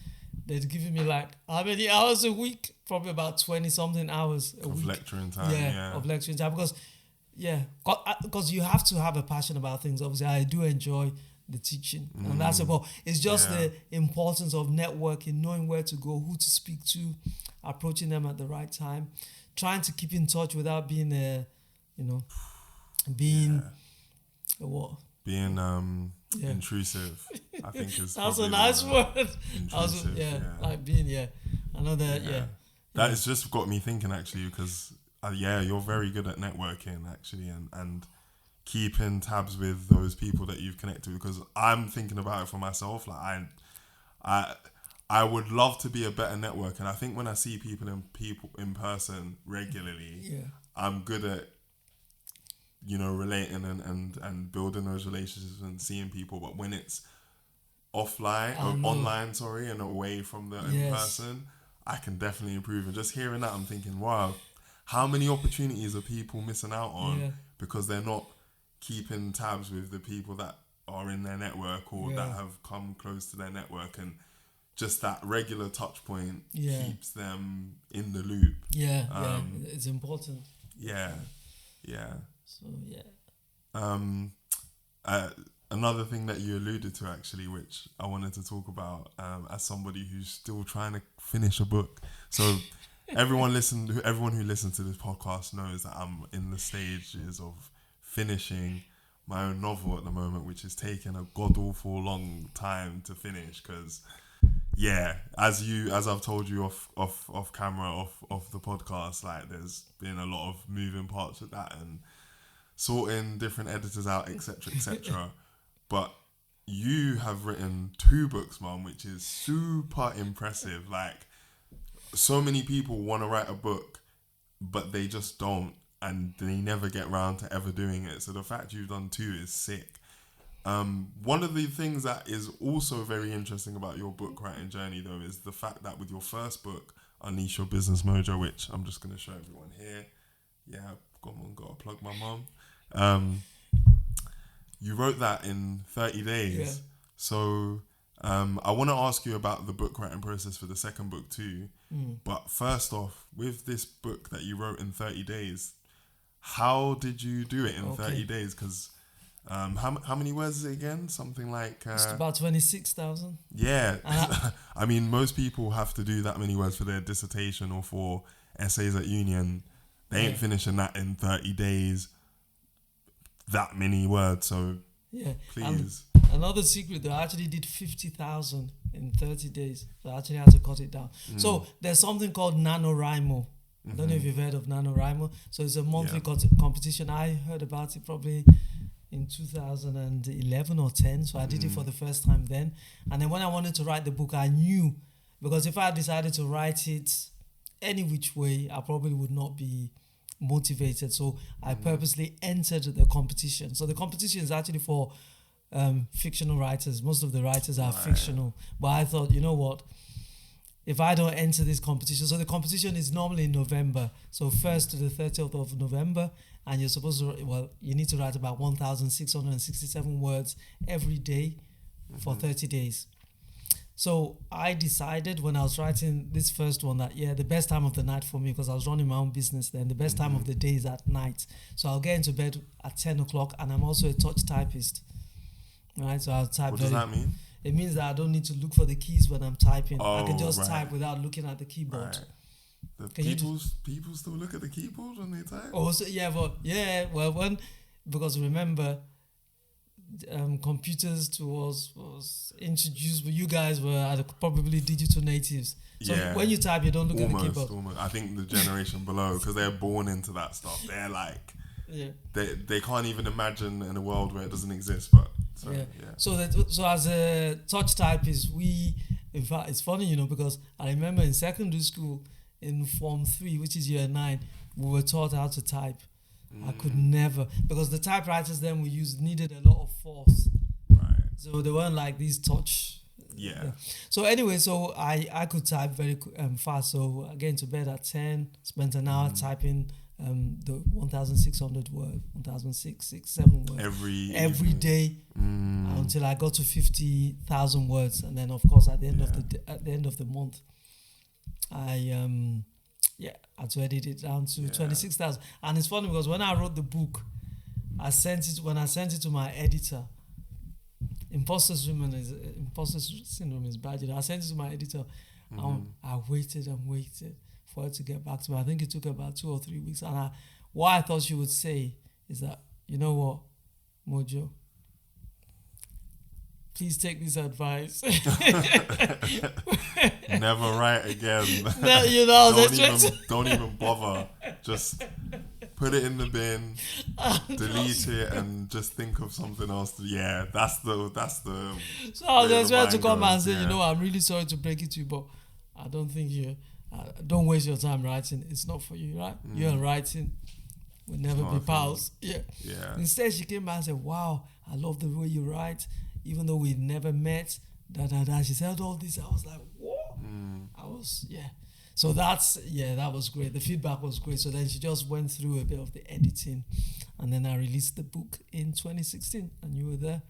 they'd given me like how many hours a week? Probably about 20 something hours a week. Of lecturing time. Of lecturing time, because yeah, because you have to have a passion about things. Obviously, I do enjoy the teaching, and that's about. It's just the importance of networking, knowing where to go, who to speak to, approaching them at the right time, trying to keep in touch without being what? Being intrusive. I think is that's a nice word. Intrusive, like being I know that That has just got me thinking actually, because you're very good at networking actually, and keeping tabs with those people that you've connected with, because I'm thinking about it for myself. Like I would love to be a better networker, and I think when I see people in person regularly, I'm good at relating and building those relationships and seeing people. But when it's online and away from the in person, I can definitely improve. And just hearing that, I'm thinking, wow, how many opportunities are people missing out on because they're not keeping tabs with the people that are in their network or that have come close to their network, and just that regular touch point keeps them in the loop. It's important. Another thing that you alluded to actually, which I wanted to talk about as somebody who's still trying to finish a book. So everyone who listens to this podcast knows that I'm in the stages of finishing my own novel at the moment, which is taking a god awful long time to finish, because as I've told you off camera, off the podcast, like there's been a lot of moving parts with that and sorting different editors out, etc. But you have written 2 books, Mum, which is super impressive. Like, so many people want to write a book, but they just don't, and they never get around to ever doing it. So the fact you've done 2 is sick. One of the things that is also very interesting about your book writing journey, though, is the fact that with your first book, Unleash Your Business Mojo, which I'm just going to show everyone here. Yeah, gotta plug my mum. You wrote that in 30 days. Yeah. So I want to ask you about the book writing process for the second book too. But first off, with this book that you wrote in 30 days, how did you do it in 30 days? Because how many words is it again? Something like... it's about 26,000. Yeah. I mean, most people have to do that many words for their dissertation or for essays at union. They ain't finishing that in 30 days. That many words, so please. And another secret, though, I actually did 50,000 in 30 days. So I actually had to cut it down. So there's something called NaNoWriMo. I don't know if you've heard of NaNoWriMo. So it's a monthly competition. I heard about it probably in 2011 or 10. So I did it for the first time then. And then when I wanted to write the book, I knew, because if I decided to write it any which way, I probably would not be motivated. So I purposely entered the competition. So the competition is actually for fictional writers. Most of the writers are fictional. But I thought, you know what? If I don't enter this competition, so the competition is normally in November. So 1st to the 30th of November. And you're supposed to, you need to write about 1,667 words every day for 30 days. So I decided when I was writing this first one that, the best time of the night for me, because I was running my own business then, the best time of the day is at night. So I'll get into bed at 10 o'clock, and I'm also a touch typist. Right? So I'll type. What does that mean? It means that I don't need to look for the keys when I'm typing. I can just type without looking at the keyboard. Right. People still look at the keyboard when they type? Because remember, computers was introduced, but you guys were probably digital natives. So when you type, you don't look at the keyboard. Almost. I think the generation below, because they're born into that stuff. They're like, they can't even imagine in a world where it doesn't exist. But so as a touch typist, in fact, it's funny, because I remember in secondary school in Form 3, which is year 9, we were taught how to type. I could never, because the typewriters then we used needed a lot of force. Right. So they weren't like these touch. Yeah. So anyway, so I could type very fast. So I get into bed at 10, spent an hour typing the 1,600 words, 1,667 words every day until I got to 50,000 words, and then of course at the end of the month, I had to edit it down to 26,000. And it's funny because when I wrote the book, I sent it to my editor. Imposter syndrome is bad. I sent it to my editor. I waited and waited for her to get back to me. I think it took about 2 or 3 weeks. And what I thought she would say is that, you know what, Mojo, please take this advice. Never write again. No, don't even bother. Just put it in the bin, delete it, and just think of something else. That's the. So I was expecting to come and say, I'm really sorry to break it to you, but I don't think don't waste your time writing. It's not for you, right? You and writing will never be pals. Yeah. Instead, she came back and said, "Wow, I love the way you write, even though we never met." She said all this. I was like, "What?" So that was great. The feedback was great. So then she just went through a bit of the editing, and then I released the book in 2016, and you were there.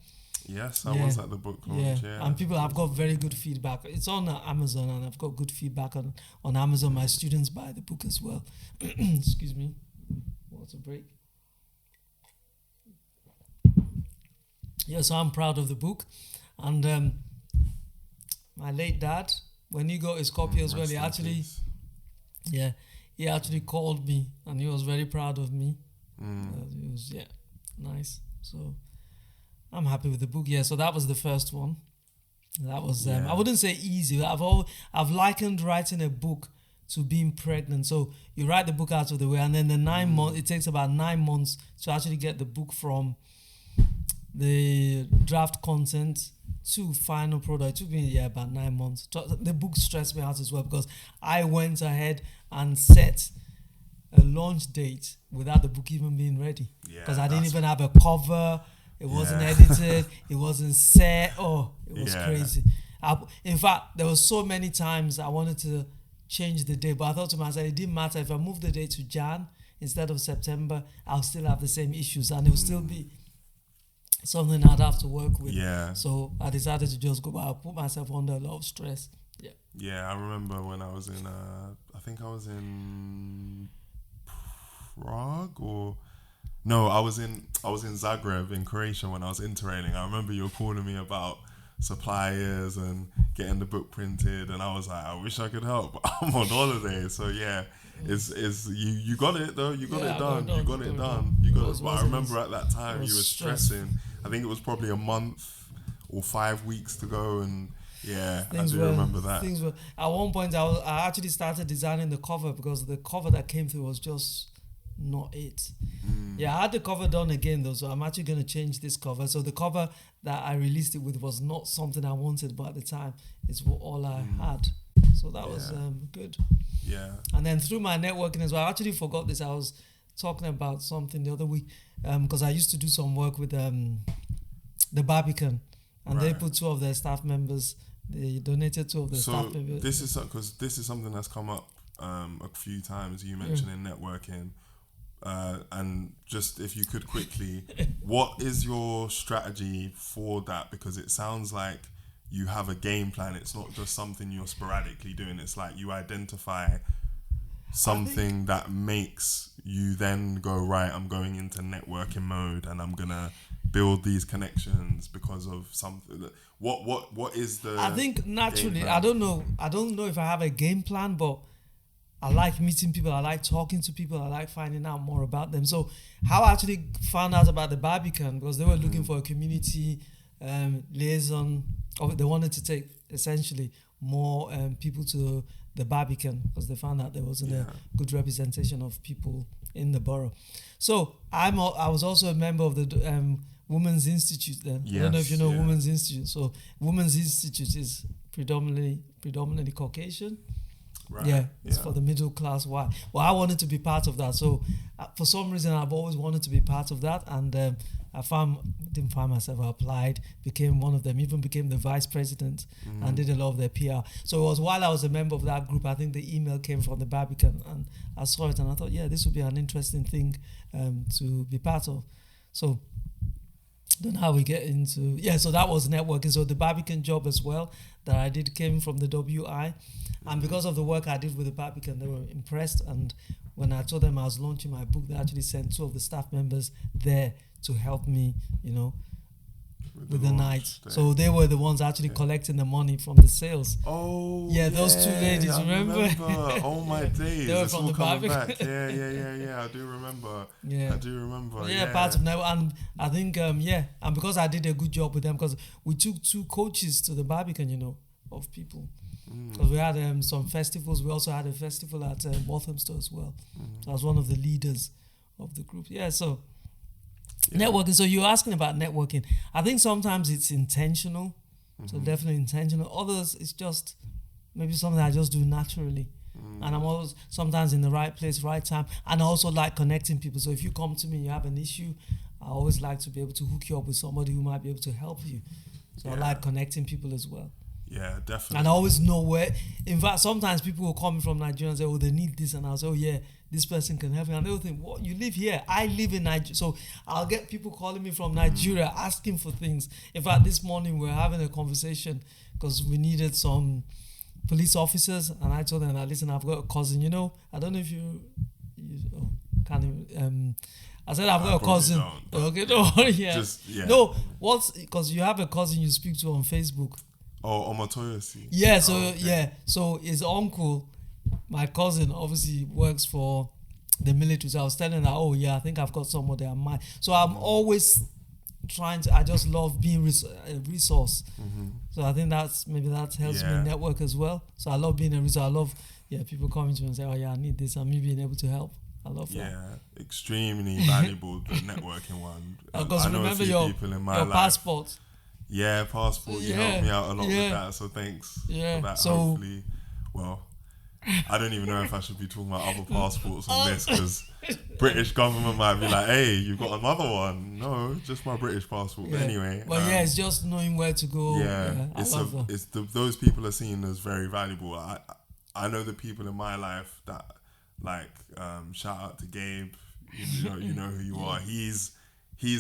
Yes, I was at the book launch. Yeah. And people have got very good feedback. It's on Amazon, and I've got good feedback on Amazon. My students buy the book as well. Excuse me. Water break. Yeah, so I'm proud of the book, and my late dad, when he got his copy as well, he actually called me, and he was very proud of me. It was nice. So I'm happy with the book. So that was the first one. That was I wouldn't say easy. I've likened writing a book to being pregnant. So you write the book out of the way, and then the 9 months. It takes about 9 months to actually get the book from the draft content to final product. It took me about 9 months. The book stressed me out as well, because I went ahead and set a launch date without the book even being ready, because I didn't even have a cover. It wasn't edited. It wasn't set. It was crazy. In fact, there were so many times I wanted to change the date, but I thought to myself, it didn't matter. If I moved the date to Jan instead of September, I'll still have the same issues, and it will still be something I'd have to work with. So I decided to just go, but I put myself under a lot of stress. I remember when I was in I think I was in Prague, or no, I was in Zagreb in Croatia when I was interrailing. I remember you were calling me about suppliers and getting the book printed, and I was like, I wish I could help, but I'm on holiday. So it's you got it though. You got it done. You got it done. But I remember at that time you were stressing. I think it was probably a month or 5 weeks to go, and I do remember that. At one point I actually started designing the cover, because the cover that came through was just not it. I had the cover done again though, so I'm actually going to change this cover. So the cover that I released it with was not something I wanted, but at the time it's all I had. So that was good. And then through my networking as well, I actually forgot this. I was talking about something the other week, because I used to do some work with the Barbican, and they put 2 of their staff members. They donated 2 of their staff members. This is something that's come up a few times. You mentioned in networking. And just if you could quickly, what is your strategy for that? Because it sounds like you have a game plan. It's not just something you're sporadically doing. It's like you identify something that makes you then go, right, I'm going into networking mode and I'm gonna build these connections because of something. What is the? I think naturally, I don't know if I have a game plan, but I like meeting people. I like talking to people. I like finding out more about them. So how I actually found out about the Barbican, because they were looking for a community liaison. They wanted to take essentially more people to the Barbican, because they found out there wasn't a good representation of people in the borough. So I was also a member of the Women's Institute then. I don't know if you know Women's Institute. So Women's Institute is predominantly Caucasian. Right. It's for the middle class. Why? Well, I wanted to be part of that. So for some reason, I've always wanted to be part of that. And I didn't find myself. I applied, became one of them, even became the vice president and did a lot of their PR. So it was while I was a member of that group, I think the email came from the Barbican, and I saw it and I thought, this would be an interesting thing to be part of. So don't know how we get into... so that was networking. So the Barbican job as well that I did came from the WI. And because of the work I did with the Barbican, they were impressed. And when I told them I was launching my book, they actually sent 2 of the staff members there to help me, with the launch night. day. So they were the ones actually collecting the money from the sales. Oh, yeah, those two ladies, I remember? Oh my days, They were it's from all the coming barbecue. back. Yeah. I do remember. Yeah, I do remember. yeah, part of network, and I think and because I did a good job with them, because we took 2 coaches to the Barbican, of people. Because we had some festivals. We also had a festival at Walthamstow as well. So I was one of the leaders of the group. Yeah, so networking. So you're asking about networking. I think sometimes it's intentional. So definitely intentional. Others, it's just maybe something I just do naturally. And I'm always sometimes in the right place, right time. And I also like connecting people. So if you come to me, you have an issue, I always like to be able to hook you up with somebody who might be able to help you. So I like connecting people as well. Yeah, definitely. And I always know where. In fact, sometimes people will call me from Nigeria and say, "Oh, they need this," and I'll say, "Oh, yeah, this person can help me." And they'll think, "What? You live here? I live in Nigeria." So I'll get people calling me from Nigeria asking for things. In fact, this morning we were having a conversation because we needed some police officers, and I told them, "Listen, I've got a cousin. I don't know if you can't even." I said, "I've got a cousin." Don't, okay, no, yeah. No, because you have a cousin you speak to on Facebook. Oh, Omotoyosi. Yeah, so so his uncle, my cousin, obviously works for the military. So I was telling her, "Oh yeah, I think I've got someone there." So I'm always trying to. I just love being a resource. So I think that helps me network as well. So I love being a resource. I love people coming to me and say, "Oh yeah, I need this," and me being able to help. I love that. Yeah, extremely valuable, the networking one. Because remember your passport. Yeah, passport. You helped me out a lot with that, so thanks for that. So, hopefully, I don't even know if I should be talking about other passports on this, because British government might be like, "Hey, you've got another one." No, just my British passport. But anyway. But it's just knowing where to go. Those people are seen as very valuable. I know the people in my life that shout out to Gabe. You know who you are. He's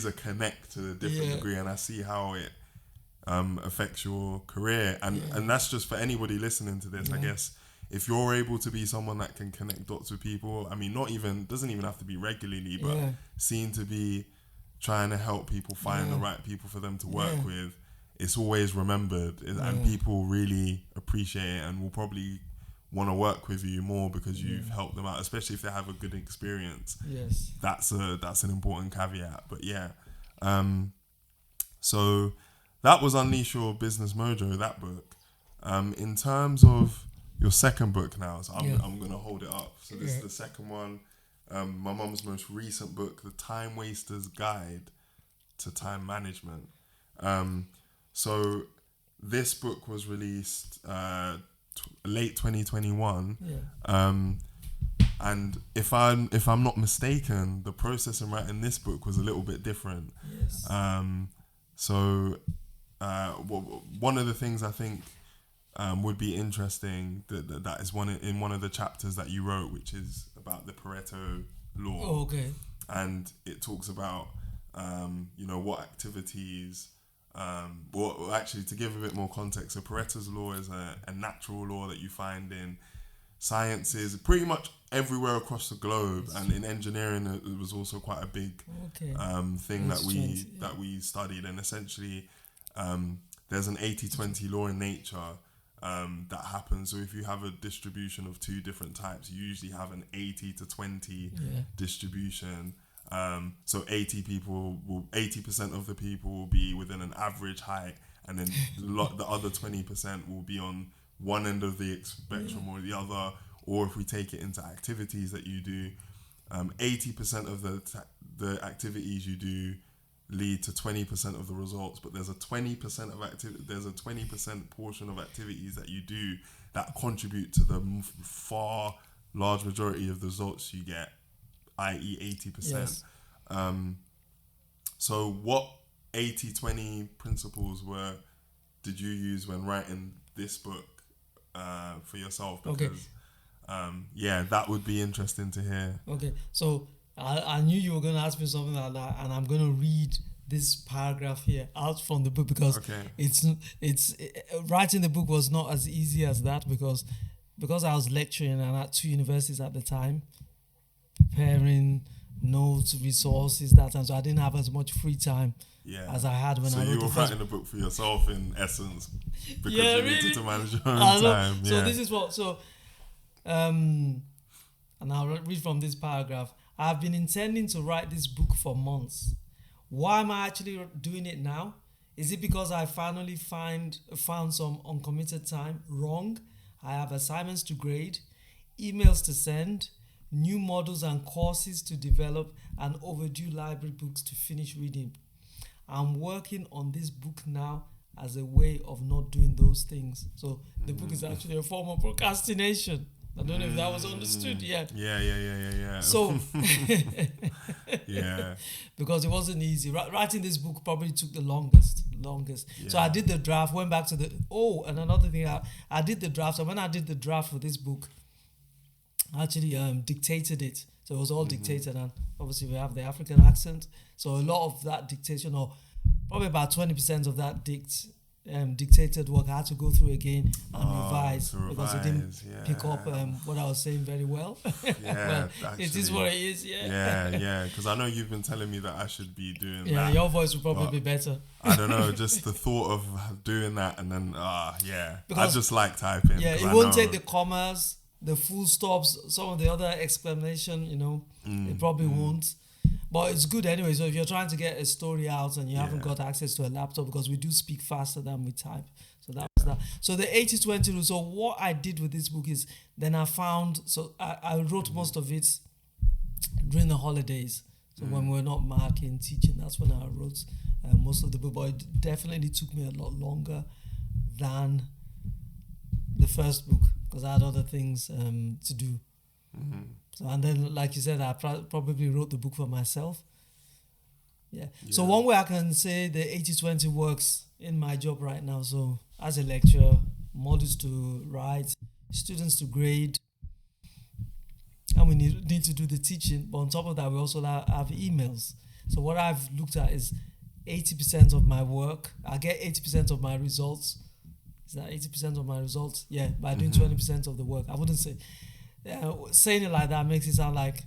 a connect to a different degree, and I see how it affects your career, and that's just for anybody listening to this. I guess if you're able to be someone that can connect dots with people, I mean, doesn't even have to be regularly, but seen to be trying to help people find the right people for them to work with, it's always remembered, and people really appreciate it and will probably want to work with you more because you've helped them out, especially if they have a good experience. Yes, that's an important caveat. But so that was Unleash Your Business Mojo, that book. In terms of your second book now, so I'm going to hold it up. So this is the second one, my mum's most recent book, The Timewaster's Guide to Time Management. So this book was released late 2021. And if I'm not mistaken, the process in writing this book was a little bit different. Yes. So one of the things I think would be interesting that is in one of the chapters that you wrote, which is about the Pareto law. Oh, okay. And it talks about what activities. Well, actually, to give a bit more context, so Pareto's law is a natural law that you find in sciences pretty much everywhere across the globe, and in engineering it was also quite a big thing that we studied. And essentially, there's an 80-20 law in nature that happens. So if you have a distribution of 2 different types, you usually have an 80-20 distribution. So 80% of the people will be within an average height, and then the other 20% will be on one end of the spectrum or the other. Or if we take it into activities that you do, 80% of the activities you do lead to 20% of the results, but there's a 20% portion of activities that you do that contribute to the far large majority of the results you get, i.e. 80%. Yes. So what 80-20 principles did you use when writing this book for yourself? Because that would be interesting to hear. Okay, so I knew you were going to ask me something like that, and I'm going to read this paragraph here out from the book, because it's writing the book was not as easy as that, because I was lecturing and at 2 universities at the time, preparing notes, resources, that time. So I didn't have as much free time as I had when I wrote So you were the first writing the book for yourself in essence because Yeah, you really. needed to manage your own time. So this is what, and I'll read from this paragraph. I've been intending to write this book for months. Why am I actually doing it now? Is it because I finally found some uncommitted time? Wrong. I have assignments to grade, emails to send, new models and courses to develop, and overdue library books to finish reading. I'm working on this book now as a way of not doing those things. So the book is actually a form of procrastination. I don't know if that was understood yet. Yeah. So, yeah. because it wasn't easy. Writing this book probably took the longest. Yeah. So I did the draft, went back to and another thing, I did the draft. So when I did the draft for this book, I actually dictated it. So it was all dictated, and obviously we have the African accent. So a lot of that dictation, or probably about 20% of that dictated work, I had to go through again and revise because it didn't pick up what I was saying very well. Yeah, well, it is what it is. Yeah. Because I know you've been telling me that I should be doing that. Yeah, your voice would probably be better. I don't know, just the thought of doing that and then because I just like typing. Yeah, it won't take the commas, the full stops, some of the other exclamation. It probably won't. But it's good anyway. So if you're trying to get a story out and you haven't got access to a laptop, because we do speak faster than we type. So that was that. So the 80-20 rule. So what I did with this book is then I found, so I wrote most of it during the holidays. So when we're not marking, teaching, that's when I wrote most of the book. But it definitely took me a lot longer than the first book because I had other things to do. So, and then, like you said, I probably wrote the book for myself. Yeah. So one way I can say the 80-20 works in my job right now. So as a lecturer, models to write, students to grade, and we need to do the teaching. But on top of that, we also have emails. So what I've looked at is 80% of my work. I get 80% of my results. Is that 80% of my results? Yeah, by doing 20% of the work. I wouldn't say... saying it like that makes it sound like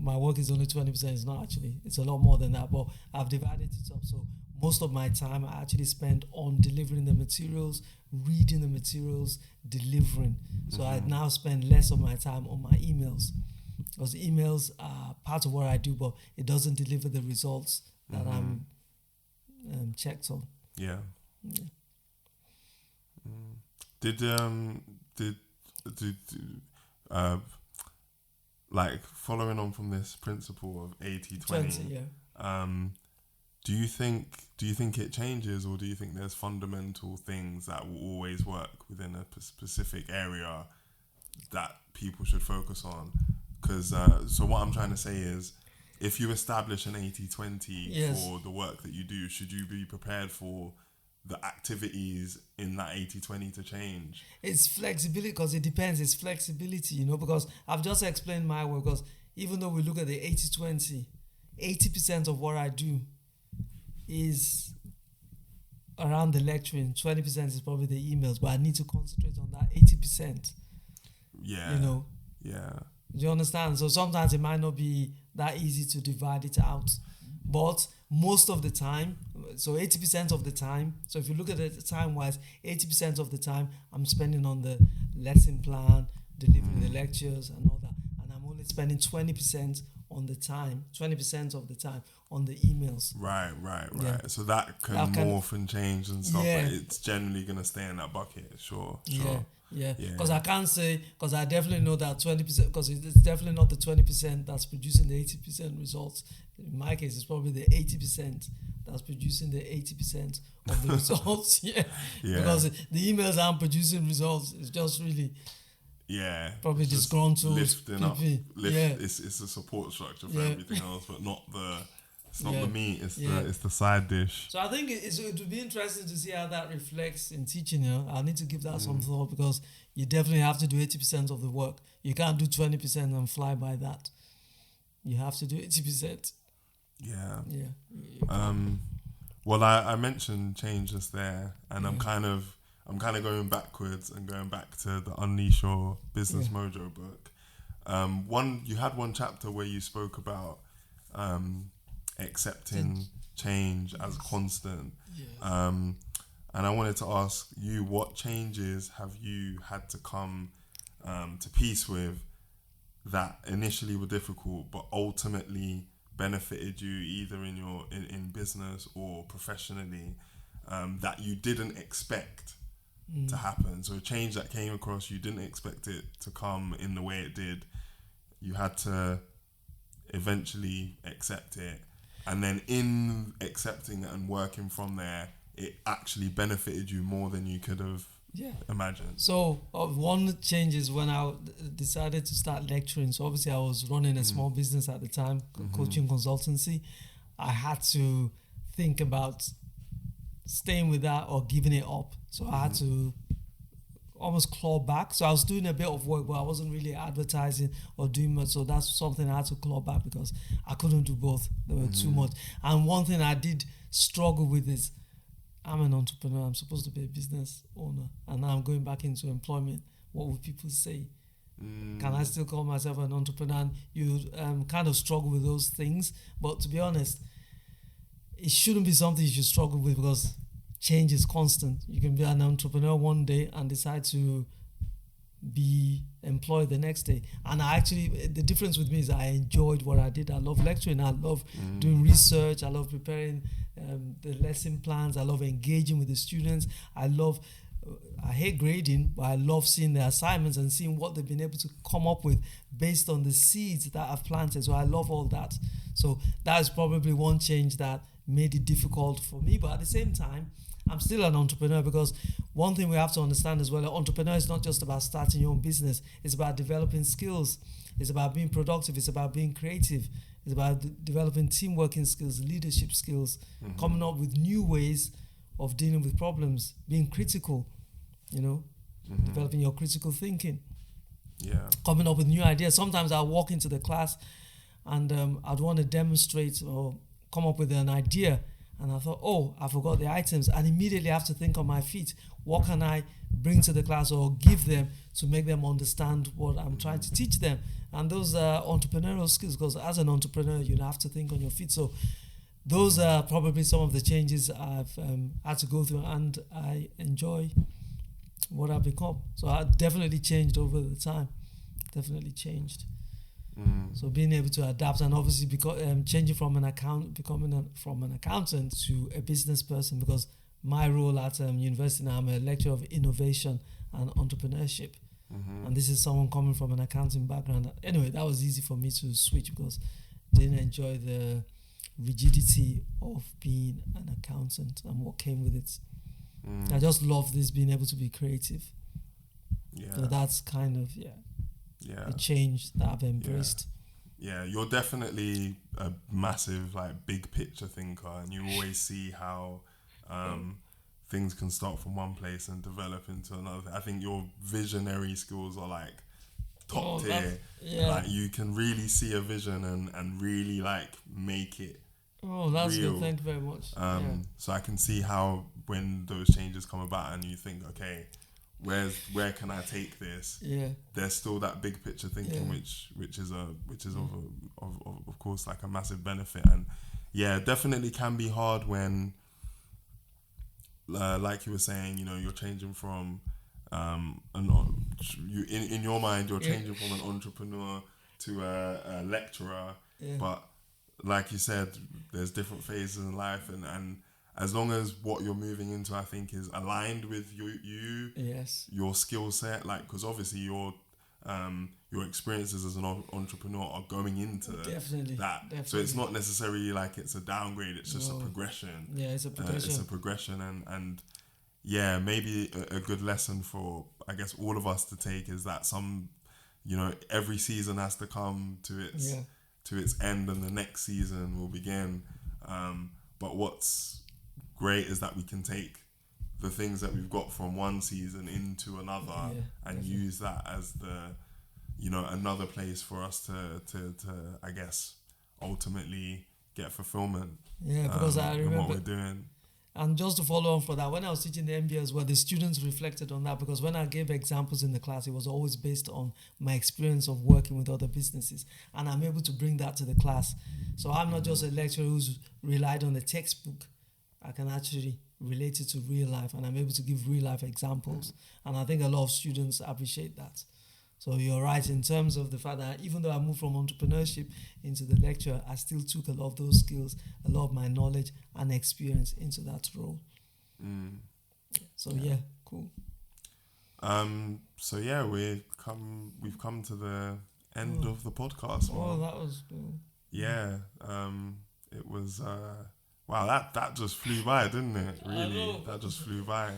my work is only 20%. It's not actually. It's a lot more than that. But I've divided it up. So most of my time I actually spend on delivering the materials, reading the materials, delivering. So I now spend less of my time on my emails. Because emails are part of what I do, but it doesn't deliver the results that I'm checked on. Yeah. Did like following on from this principle of 80-20, do you think it changes, or do you think there's fundamental things that will always work within a specific area that people should focus on? Because so what I'm trying to say is, if you establish an 80-20 for the work that you do, should you be prepared for the activities in that 80-20 to change? It's flexibility, because it depends. It's flexibility, because I've just explained my work. Because even though we look at the 80-20, 80% of what I do is around the lecturing. 20% is probably the emails, but I need to concentrate on that 80%. Yeah. Yeah. Do you understand? So sometimes it might not be that easy to divide it out. But most of the time, so 80% of the time, so if you look at it time-wise, 80% of the time I'm spending on the lesson plan, delivering the lectures and all that. And I'm only spending 20% on the time, 20% of the time on the emails. Right. Yeah. So that can morph and change and stuff, but it's generally going to stay in that bucket, sure. Yeah, because I can't say, because I definitely know that 20%, because it's definitely not the 20% that's producing the 80% results. In my case, it's probably the 80% that's producing the 80% of the results. Because the emails aren't producing results. It's just really probably disgruntled. Lifting up. It's a support structure for everything else, but not the... It's not the meat, it's the side dish. So I think it would be interesting to see how that reflects in teaching. I'll need to give that some thought, because you definitely have to do 80% of the work. You can't do 20% and fly by that. You have to do 80%. Yeah. Well, I mentioned change just there, and I'm kind of going backwards and going back to the Unleash Your Business Mojo book. You had one chapter where you spoke about accepting change as constant. Yeah. And I wanted to ask you, what changes have you had to come to peace with that initially were difficult, but ultimately benefited you either in your in business or professionally, that you didn't expect to happen? So a change that came across, you didn't expect it to come in the way it did. You had to eventually accept it, and then in accepting it and working from there, it actually benefited you more than you could have imagined. So one change is when I decided to start lecturing. So obviously I was running a small business at the time, coaching consultancy. I had to think about staying with that or giving it up. So I had to almost claw back. So I was doing a bit of work, but I wasn't really advertising or doing much. So that's something I had to claw back because I couldn't do both. There were too much. And one thing I did struggle with is I'm an entrepreneur. I'm supposed to be a business owner. And now I'm going back into employment. What would people say? Can I still call myself an entrepreneur? And you kind of struggle with those things. But to be honest, it shouldn't be something you should struggle with because change is constant. You can be an entrepreneur one day and decide to be employed the next day. And the difference with me is I enjoyed what I did. I love lecturing. I love doing research. I love preparing the lesson plans. I love engaging with the students. I hate grading, but I love seeing the assignments and seeing what they've been able to come up with based on the seeds that I've planted. So I love all that. So that is probably one change that made it difficult for me. But at the same time, I'm still an entrepreneur because one thing we have to understand as well, an entrepreneur is not just about starting your own business. It's about developing skills. It's about being productive. It's about being creative. It's about developing team working skills, leadership skills, coming up with new ways of dealing with problems, being critical, developing your critical thinking. Yeah. Coming up with new ideas. Sometimes I'll walk into the class and I'd want to demonstrate or come up with an idea. And I thought, I forgot the items. And immediately I have to think on my feet. What can I bring to the class or give them to make them understand what I'm trying to teach them? And those are entrepreneurial skills, because as an entrepreneur, you have to think on your feet. So those are probably some of the changes I've had to go through, and I enjoy what I've become. So I definitely changed over the time. Definitely changed. So being able to adapt, and obviously changing from an accountant to a business person, because my role at university now, I'm a lecturer of innovation and entrepreneurship. And this is someone coming from an accounting background. Anyway, that was easy for me to switch because I didn't enjoy the rigidity of being an accountant and what came with it. I just love this, being able to be creative. So that's kind of a change that I've embraced. Yeah, you're definitely a massive big picture thinker, and you always see how things can start from one place and develop into another. I think your visionary skills are top tier. You can really see a vision and really make it that's real. good. Thank you very much. So I can see how when those changes come about and you think, okay, where can I take this? There's still that big picture thinking, which is of course a massive benefit. And definitely can be hard when like you were saying, you're changing from in your mind you're changing from an entrepreneur to a lecturer, but like you said, there's different phases in life, and as long as what you're moving into, I think, is aligned with you, your skill set, because obviously your experiences as an entrepreneur are going into that. So it's not necessarily it's a downgrade. It's just a progression. It's a progression. It's a progression, and maybe a good lesson for, I guess, all of us to take is that every season has to come to its end, and the next season will begin. But what's great is that we can take the things that we've got from one season into another and use that as the another place for us to I guess ultimately get fulfillment because I remember what we're doing. And just to follow on for that, when I was teaching the MBA as well, the students reflected on that, because when I gave examples in the class, it was always based on my experience of working with other businesses. And I'm able to bring that to the class. So I'm not just a lecturer who's relied on the textbook. I can actually relate it to real life, and I'm able to give real life examples. And I think a lot of students appreciate that. So you're right in terms of the fact that even though I moved from entrepreneurship into the lecture, I still took a lot of those skills, a lot of my knowledge and experience into that role. So yeah, cool. So yeah, we've come to the end of the podcast. Oh, that was cool. Yeah. It was wow, that just flew by, didn't it? Really, that just flew by.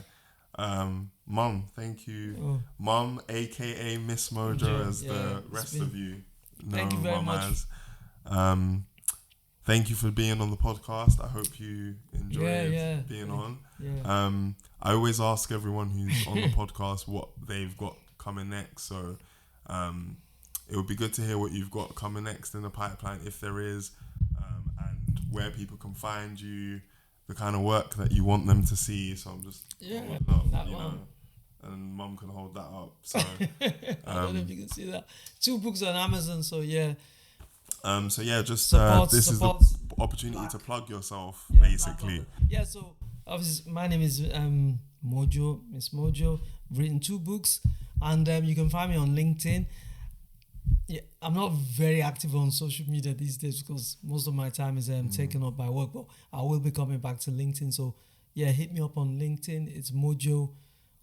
Mum, thank you. Mum, aka Miss Mojo, as the rest of you know. Thank you very much. Thank you for being on the podcast. I hope you enjoyed being on. Yeah. I always ask everyone who's on the podcast what they've got coming next. So it would be good to hear what you've got coming next in the pipeline, if there is, and where people can find you, the kind of work that you want them to see. So I'm just holding up, you know, and Mum can hold that up. So I don't know if you can see that. 2 books on Amazon. So yeah. So yeah, just this is the opportunity to plug yourself, basically. Yeah. So obviously, my name is Mojo, Miss Mojo. I've written 2 books, and you can find me on LinkedIn. Yeah, I'm not very active on social media these days because most of my time is taken up by work, but I will be coming back to LinkedIn. So yeah, hit me up on LinkedIn. It's Mojo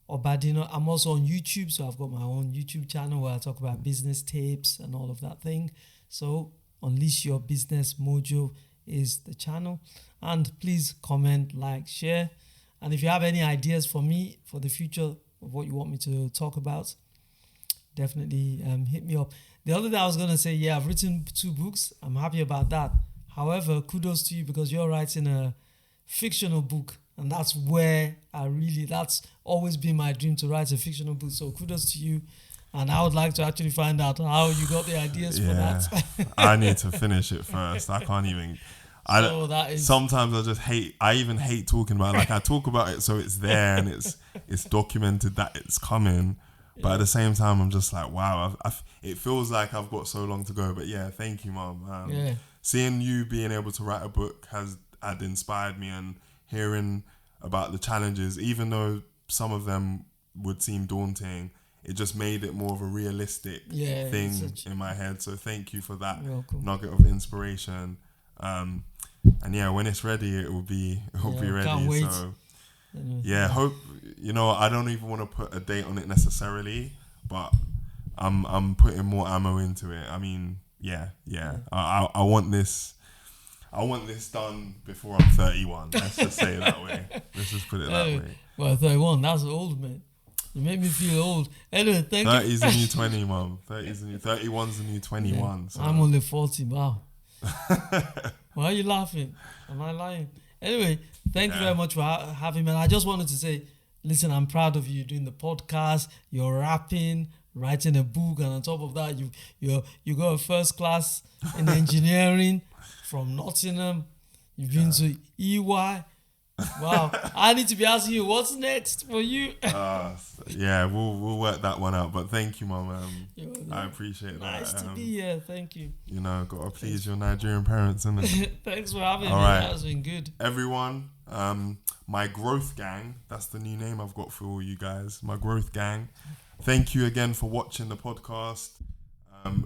Obadino. I'm also on YouTube, so I've got my own YouTube channel where I talk about business tips and all of that thing. So Unleash Your Business Mojo is the channel. And please comment, like, share. And if you have any ideas for me for the future of what you want me to talk about, definitely hit me up. The other thing I was going to say, I've written 2 books. I'm happy about that. However, kudos to you because you're writing a fictional book. And that's where that's always been my dream, to write a fictional book. So kudos to you. And I would like to actually find out how you got the ideas for that. I need to finish it first. I can't even. Sometimes I just hate. I even hate talking about it. Like I talk about it so it's there and it's documented that it's coming. But at the same time, I'm just like, wow. It feels like I've got so long to go. But yeah, thank you, Mum. Seeing you being able to write a book had inspired me, and hearing about the challenges, even though some of them would seem daunting, it just made it more of a realistic thing in my head. So thank you for that nugget of inspiration. And yeah, when it's ready, it will be ready. Can't wait. So hope, I don't even want to put a date on it necessarily, but I'm putting more ammo into it. I mean, I want this done before I'm 31. Let's just say it that way. Let's just put it that way. Well, 31, that's old, man. You make me feel old. Anyway, thank 30's the new 20, Mum. 31's the new 21. So. I'm only 40, wow. Why are you laughing? Am I lying? Anyway, thank you very much for having me. And I just wanted to say, listen, I'm proud of you doing the podcast. You're rapping, writing a book, and on top of that, you got a first class in engineering from Nottingham. You've been to EY. Wow, I need to be asking you what's next for you. We'll work that one out. But thank you, Mum. I appreciate that. Nice to be here. Thank you. Gotta please your Nigerian parents, isn't it? Thanks for having me. Right. That's been good. Everyone, my growth gang. That's the new name I've got for all you guys. My growth gang. Thank you again for watching the podcast.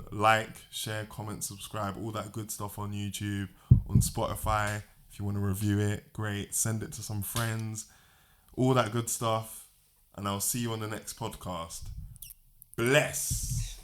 Like, share, comment, subscribe, all that good stuff on YouTube, on Spotify. If you want to review it, great. Send it to some friends. All that good stuff. And I'll see you on the next podcast. Bless.